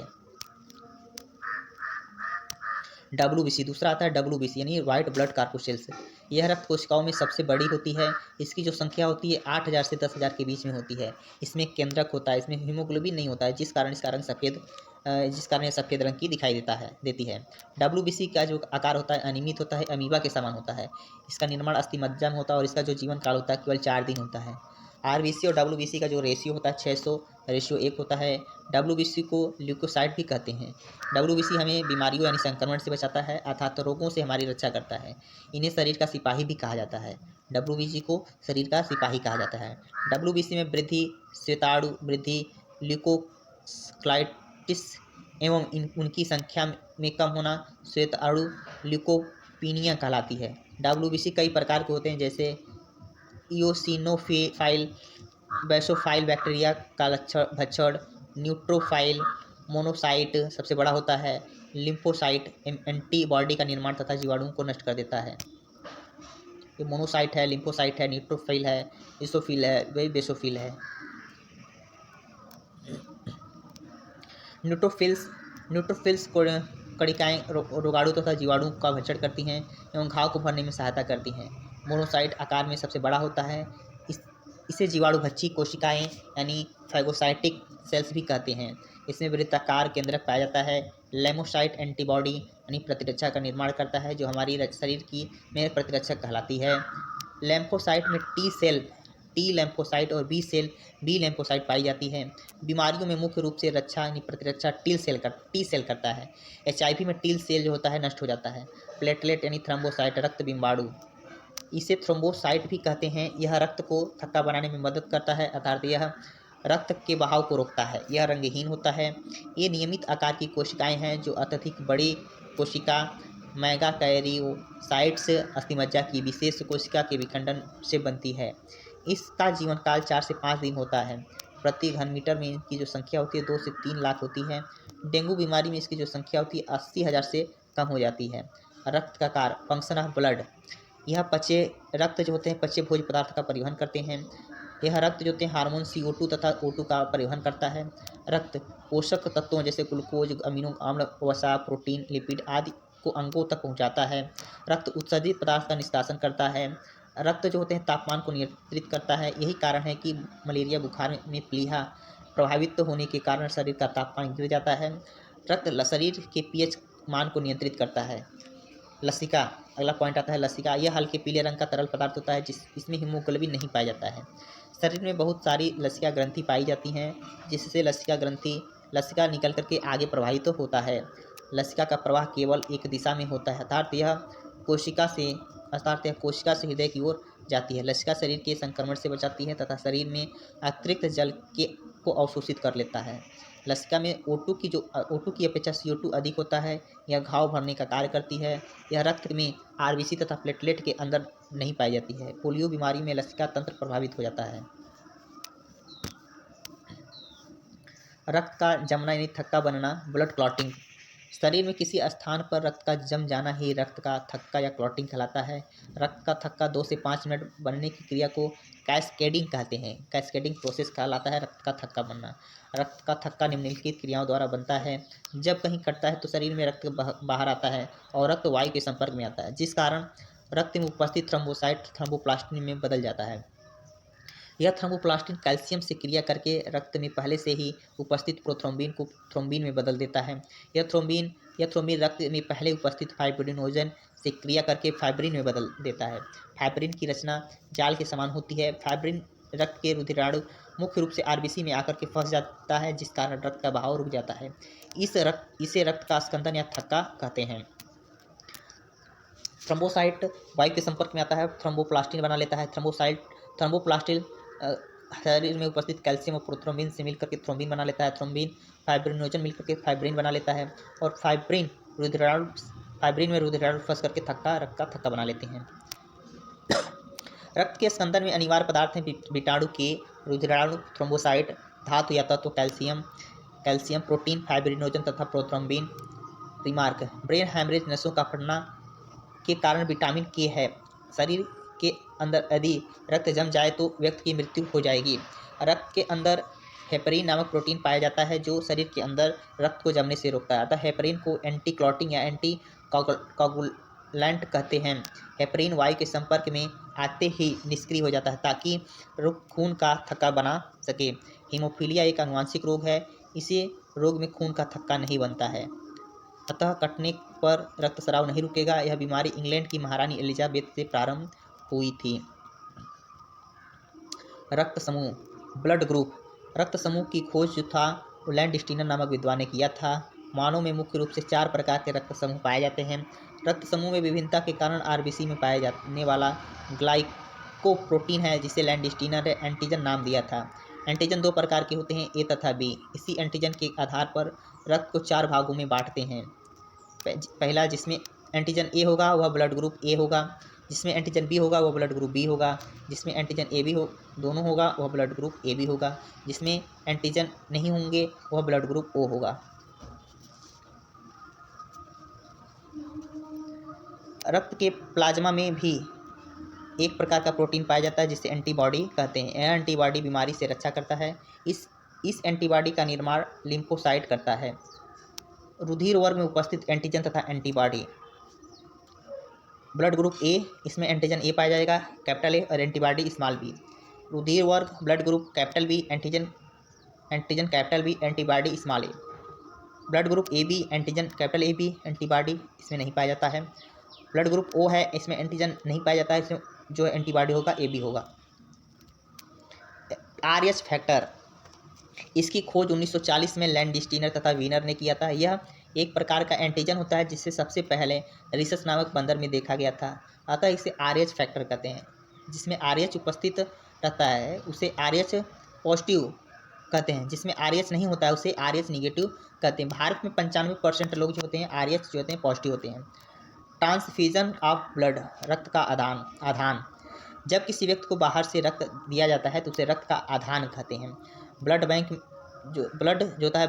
डब्ल्यूबीसी दूसरा आता है डब्ल्यूबीसी यानी व्हाइट ब्लड कार्पोसेल्स। यह रक्त कोशिकाओं में सबसे बड़ी होती है। इसकी जो संख्या होती है 8,000 से 10,000 के बीच में होती है। इसमें केंद्रक होता है, इसमें हीमोग्लोबिन नहीं होता है, जिस कारण यह सफ़ेद रंग की दिखाई देती है। WBC का जो आकार होता है अनियमित होता है, अमीबा के समान होता है। इसका निर्माण अस्थिमज्जा में होता है और इसका जो जीवन काल होता है केवल 4 दिन होता है। RBC और WBC का जो रेशियो होता है 600:1 होता है। WBC को ल्यूकोसाइट भी कहते हैं। WBC हमें बीमारियों यानी संक्रमण से बचाता है, अर्थात रोगों से हमारी रक्षा करता है। इन्हें शरीर का सिपाही भी कहा जाता है। WBC को शरीर का सिपाही कहा जाता है। WBC में वृद्धि, श्वेताणु वृद्धि, ल्यूकोसाइटिस एवं उनकी संख्या में कम होना श्वेताणु ल्यूकोपीनिया कहलाती है। WBC कई प्रकार के होते हैं, जैसे इओसिनोफिल, बेसोफाइल बैक्टीरिया का भक्षण, न्यूट्रोफाइल, मोनोसाइट सबसे बड़ा होता है, लिम्फोसाइट एंटीबॉडी का निर्माण तथा जीवाणुओं को नष्ट कर देता है। ये मोनोसाइट है, लिम्फोसाइट है, न्यूट्रोफिल है, इसोफिल है, वही बेसोफिल है। न्यूट्रोफिल्स कणिकाएं रोगाणु तथा जीवाणु का भक्षण करती हैं एवं घाव को भरने में सहायता करती हैं। मोनोसाइट आकार में सबसे बड़ा होता है। इसे जीवाणुभक्षी कोशिकाएं यानी फैगोसाइटिक सेल्स भी कहते हैं। इसमें वृत्ताकार केंद्रक पाया जाता है। लेमोसाइट एंटीबॉडी यानी प्रतिरक्षा का निर्माण करता है, जो हमारी शरीर की में प्रतिरक्षक कहलाती है। लेम्फोसाइट में टी लेम्फोसाइट और बी लेम्फोसाइट पाई जाती है। बीमारियों में मुख्य रूप से रक्षा यानी प्रतिरक्षा टी सेल करता है। HIV में टी सेल जो होता है नष्ट हो जाता है। प्लेटलेट यानी थ्रोम्बोसाइट रक्त बिम्बाणु, इसे थ्रोम्बोसाइट भी कहते हैं। यह रक्त को थक्का बनाने में मदद करता है, अर्थात यह रक्त के बहाव को रोकता है। यह रंगहीन होता है। ये नियमित आकार की कोशिकाएं हैं जो अत्यधिक बड़ी कोशिका मेगाकैरियोसाइट्स अस्थिमज्जा की विशेष कोशिका के विखंडन से बनती है। इसका जीवन काल 4 से 5 दिन होता है। प्रति घन मीटर में इनकी जो संख्या होती है 2 से 3 लाख होती है। डेंगू बीमारी में इसकी जो संख्या होती है 80,000 से कम हो जाती है। रक्त का कार्य, फंक्शन ऑफ ब्लड, यह पचे रक्त जो होते हैं पचे भोज्य पदार्थ का परिवहन करते हैं। यह रक्त जो होते हैं हार्मोन CO2 तथा O2 का परिवहन करता है। रक्त पोषक तत्वों जैसे ग्लूकोज, अमीनो अम्ल, वसा, प्रोटीन, लिपिड आदि को अंगों तक पहुंचाता है। रक्त उत्सर्जित पदार्थ का निष्कासन करता है। रक्त जो होते हैं तापमान को नियंत्रित करता है। यही कारण है कि मलेरिया बुखार में प्लीहा प्रभावित होने के कारण शरीर का तापमान गिर जाता है। रक्त शरीर के pH मान को नियंत्रित करता है। लसिका, अगला पॉइंट आता है लसिका। यह हल्के पीले रंग का तरल पदार्थ होता है इसमें हीमोग्लोबिन नहीं पाया जाता है। शरीर में बहुत सारी लसिका ग्रंथि पाई जाती हैं, जिससे लसिका निकल करके आगे प्रवाहित होता है। लसिका का प्रवाह केवल एक दिशा में होता है, अर्थात यह कोशिका से हृदय की ओर जाती है। लसिका शरीर के संक्रमण से बचाती है तथा शरीर में अतिरिक्त जल को अवशोषित कर लेता है। लसिका में O2 की अपेक्षा CO2 अधिक होता है। यह घाव भरने का कार्य करती है। यह रक्त में RBC तथा प्लेटलेट के अंदर नहीं पाई जाती है। पोलियो बीमारी में लसिका तंत्र प्रभावित हो जाता है। रक्त का जमना यानी थक्का बनना, ब्लड क्लॉटिंग, शरीर में किसी स्थान पर रक्त का जम जाना ही रक्त का थक्का या क्लॉटिंग कहलाता है। रक्त का थक्का 2 से 5 मिनट बनने की क्रिया को कैस्केडिंग कहते हैं। कैस्केडिंग प्रोसेस कहलाता है रक्त का थक्का बनना। रक्त का थक्का निम्नलिखित क्रियाओं द्वारा बनता है। जब कहीं कटता है तो शरीर में रक्त बाहर आता है और रक्त वायु के संपर्क में आता है, जिस कारण रक्त में उपस्थित थ्रोम्बोसाइट थ्रोम्बोप्लास्टिन में बदल जाता है। यह थ्रोम्बोप्लास्टिन कैल्शियम से क्रिया करके रक्त में पहले से ही उपस्थित प्रोथ्रोम्बिन को थ्रोम्बिन में बदल देता है। यह थ्रोम्बिन रक्त में पहले उपस्थित फाइब्रिनोजन से क्रिया करके फाइब्रिन में बदल देता है। फाइब्रिन की रचना जाल के समान होती है। फाइब्रिन रक्त के रुधिराणु मुख्य रूप से RBC में आकर के फंस जाता है, जिस कारण रक्त का बहाव रुक जाता है। इसे रक्त का स्कंदन या थक्का कहते हैं। थ्रोम्बोसाइट वायु के संपर्क में आता है, थ्रोम्बोप्लास्टिन बना लेता है। थ्रोम्बोप्लास्टिन शरीर में उपस्थित कैल्शियम और प्रोथ्रोम्बिन से मिलकर के थ्रोम्बिन बना लेता है। थ्रोम्बिन फाइब्रिनोजन मिलकर के फाइब्रिन बना लेता है और फाइब्रिन में रुधिराणु फंस करके रक्त का थक्का बना लेते हैं। रक्त के स्कंदन में अनिवार्य पदार्थ हैं विटाणु के, रुधिराणु, थ्रोम्बोसाइट, धातु या तत्व कैल्शियम, प्रोटीन, फाइब्रिनोजन तथा प्रोथ्रोम्बिन। रिमार्क, ब्रेन हैमरेज नसों का फटना के कारण विटामिन K है। शरीर के अंदर यदि रक्त जम जाए तो व्यक्ति की मृत्यु हो जाएगी। रक्त के अंदर हेपरिन नामक प्रोटीन पाया जाता है, जो शरीर के अंदर रक्त को जमने से रोकता है। अतः हेपरिन को एंटी क्लॉटिंग या एंटी कोगुलेंट कहते हैं। हेपरिन वायु के संपर्क में आते ही निष्क्रिय हो जाता है ताकि खून का थक्का बना सके। हीमोफीलिया एक आनुवंशिक रोग है। इसे रोग में खून का थक्का नहीं बनता है, अतः कटने पर रक्तस्राव नहीं रुकेगा। यह बीमारी इंग्लैंड की महारानी एलिजाबेथ से प्रारंभ हुई थी। रक्त समूह, ब्लड ग्रुप। रक्त समूह की खोज जो था वो लैंडस्टीनर नामक विद्वान ने किया था। मानव में मुख्य रूप से 4 प्रकार के रक्त समूह पाए जाते हैं। रक्त समूह में विभिन्नता के कारण आरबीसी में पाए जाने वाला ग्लाइकोप्रोटीन है जिसे लैंडस्टीनर ने एंटीजन नाम दिया था। एंटीजन 2 प्रकार के होते हैं, ए तथा बी। इसी एंटीजन के आधार पर रक्त को 4 भागों में बांटते हैं। पहला जिसमें एंटीजन ए होगा वह ब्लड ग्रुप ए होगा, जिसमें एंटीजन बी होगा वह ब्लड ग्रुप बी होगा, जिसमें एंटीजन ए बी हो दोनों होगा वह ब्लड ग्रुप ए बी होगा, जिसमें एंटीजन नहीं होंगे वह ब्लड ग्रुप ओ होगा। रक्त के प्लाज्मा में भी एक प्रकार का प्रोटीन पाया जाता है जिसे एंटीबॉडी कहते हैं। यह एंटीबॉडी बीमारी से रक्षा करता है। इस एंटीबॉडी का निर्माण लिम्फोसाइट करता है। रुधिर वर्ग में उपस्थित एंटीजन तथा एंटीबॉडी। ब्लड ग्रुप ए, इसमें एंटीजन ए पाया जाएगा कैपिटल ए और एंटीबॉडी स्मॉल बी। रुधिर वर्ग blood group capital B, antigen capital B, antibody small A. Blood group A B, antigen capital A B, antibody इसमें नहीं पाया जाता है। ब्लड ग्रुप ओ है, इसमें एंटीजन नहीं पाया जाता है, इसमें जो एंटीबॉडी होगा ए बी होगा। आरएच फैक्टर, इसकी खोज 1940 में लैंडस्टीनर तथा वीनर ने किया था। यह एक प्रकार का एंटीजन होता है जिसे सबसे पहले रिसस नामक बंदर में देखा गया था, अतः इसे आरएच फैक्टर कहते हैं। जिसमें आरएच उपस्थित रहता है उसे आरएच पॉजिटिव कहते हैं, जिसमें आरएच नहीं होता है उसे आरएच निगेटिव कहते हैं। भारत में 95% लोग जो होते हैं आरएच जो होते हैं पॉजिटिव होते हैं। ट्रांसफ्यूजन ऑफ ब्लड, रक्त का आधान। जब किसी व्यक्ति को बाहर से रक्त दिया जाता है तो उसे रक्त का आधान कहते हैं। ब्लड बैंक जो होता है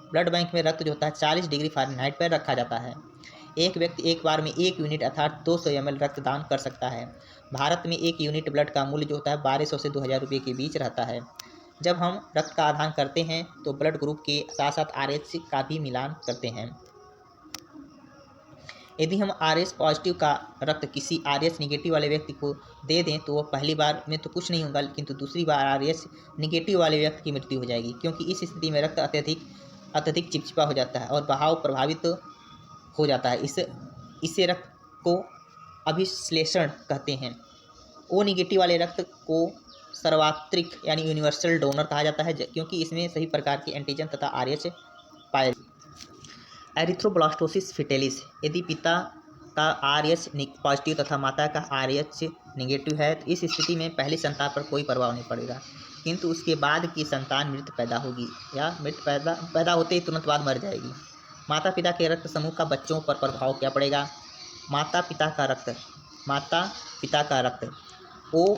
ब्लड बैंक में रक्त जो होता है 40 डिग्री फ़ारेनहाइट पर रखा जाता है। एक व्यक्ति एक बार में 1 यूनिट अर्थात 200 ml रक्तदान कर सकता है। भारत में 1 यूनिट ब्लड का मूल्य जो होता है 1200 से 2000 रुपये के बीच रहता है। जब हम रक्त का आधान करते हैं तो ब्लड ग्रुप के साथ साथ आरएच का भी मिलान करते हैं। यदि हम आरएच पॉजिटिव का रक्त किसी आरएच निगेटिव वाले व्यक्ति को दे दें तो वह पहली बार में तो कुछ नहीं होगा, किंतु दूसरी बार आरएच निगेटिव वाले व्यक्ति की मृत्यु हो जाएगी, क्योंकि इस स्थिति में रक्त अत्यधिक चिपचिपा हो जाता है और बहाव प्रभावित हो जाता है। इसे रक्त को अभिश्लेषण कहते हैं। ओ निगेटिव वाले रक्त को सार्वत्रिक यानी यूनिवर्सल डोनर कहा जाता है, क्योंकि इसमें सभी प्रकार के एंटीजन तथा आरएच पाए। एरिथ्रोब्लास्टोसिस फिटेलिस, यदि पिता का आरएच पॉजिटिव तथा माता का आरएच निगेटिव है तो इस स्थिति में पहली संतान पर कोई प्रभाव नहीं पड़ेगा, किंतु उसके बाद की संतान मृत पैदा होगी या मृत पैदा होते ही तुरंत बाद मर जाएगी। माता पिता के रक्त समूह का बच्चों पर प्रभाव क्या पड़ेगा? माता पिता का रक्त ओ,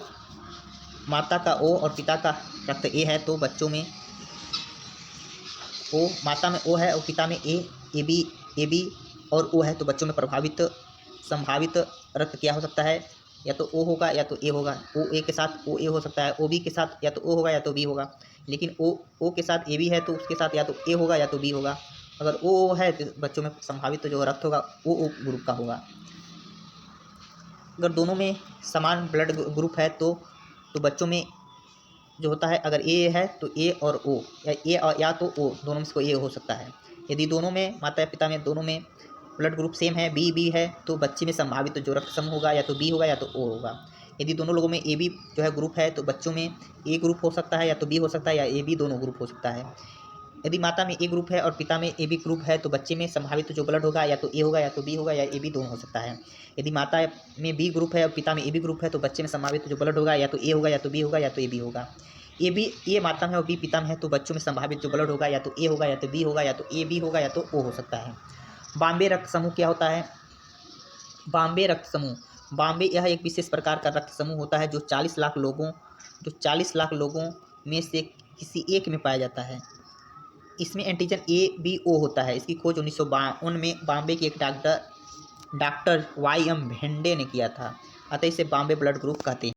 माता का ओ और पिता का रक्त ए है तो बच्चों में ओ, माता में ओ है और पिता में ए बी और ओ है तो बच्चों में संभावित रक्त क्या हो सकता है? या तो ओ होगा या तो ए होगा। ओ ए के साथ ओ ए हो सकता है, ओ बी के साथ या तो ओ होगा या तो बी होगा, लेकिन ओ के साथ ए बी है तो उसके साथ या तो ए होगा या तो बी होगा। अगर ओ है तो बच्चों में संभावित जो रक्त होगा वो ओ ग्रुप का होगा। अगर दोनों में समान ब्लड ग्रुप है तो बच्चों में जो होता है अगर ए है तो ए और ओ या तो ओ दोनों में से कोई ए हो सकता है। यदि दोनों में माता पिता में दोनों में ब्लड ग्रुप सेम है बी है तो बच्चे में संभावित जो रक्त समूह होगा या तो बी होगा या तो ओ होगा। यदि दोनों लोगों में ए बी जो है ग्रुप है तो बच्चों में ए ग्रुप हो सकता है या तो बी हो सकता है या ए बी दोनों ग्रुप हो सकता है। यदि माता में ए ग्रुप है और पिता में ए बी ग्रुप है तो बच्चे में संभावित जो ब्लड होगा या तो ए होगा या तो बी होगा या ए बी दोनों हो सकता है। यदि माता में बी ग्रुप है और पिता में ए बी ग्रुप है तो बच्चे में संभावित जो ब्लड होगा या तो ए होगा या तो बी होगा या तो ए बी होगा। ए माता में और बी पिता में है तो बच्चों में संभावित जो ब्लड होगा या तो ए होगा या तो बी होगा या तो ए बी होगा या तो ओ हो सकता है। बॉम्बे रक्त समूह क्या होता है? बॉम्बे रक्त समूह, बॉम्बे यह एक विशेष प्रकार का रक्त समूह होता है जो 40 लाख लोगों में से किसी एक में पाया जाता है। इसमें एंटीजन ए बी ओ होता है। इसकी खोज 1952 में बॉम्बे के एक डॉक्टर वाई एम भेंडे ने किया था, अतः इसे बॉम्बे ब्लड ग्रुप कहते हैं।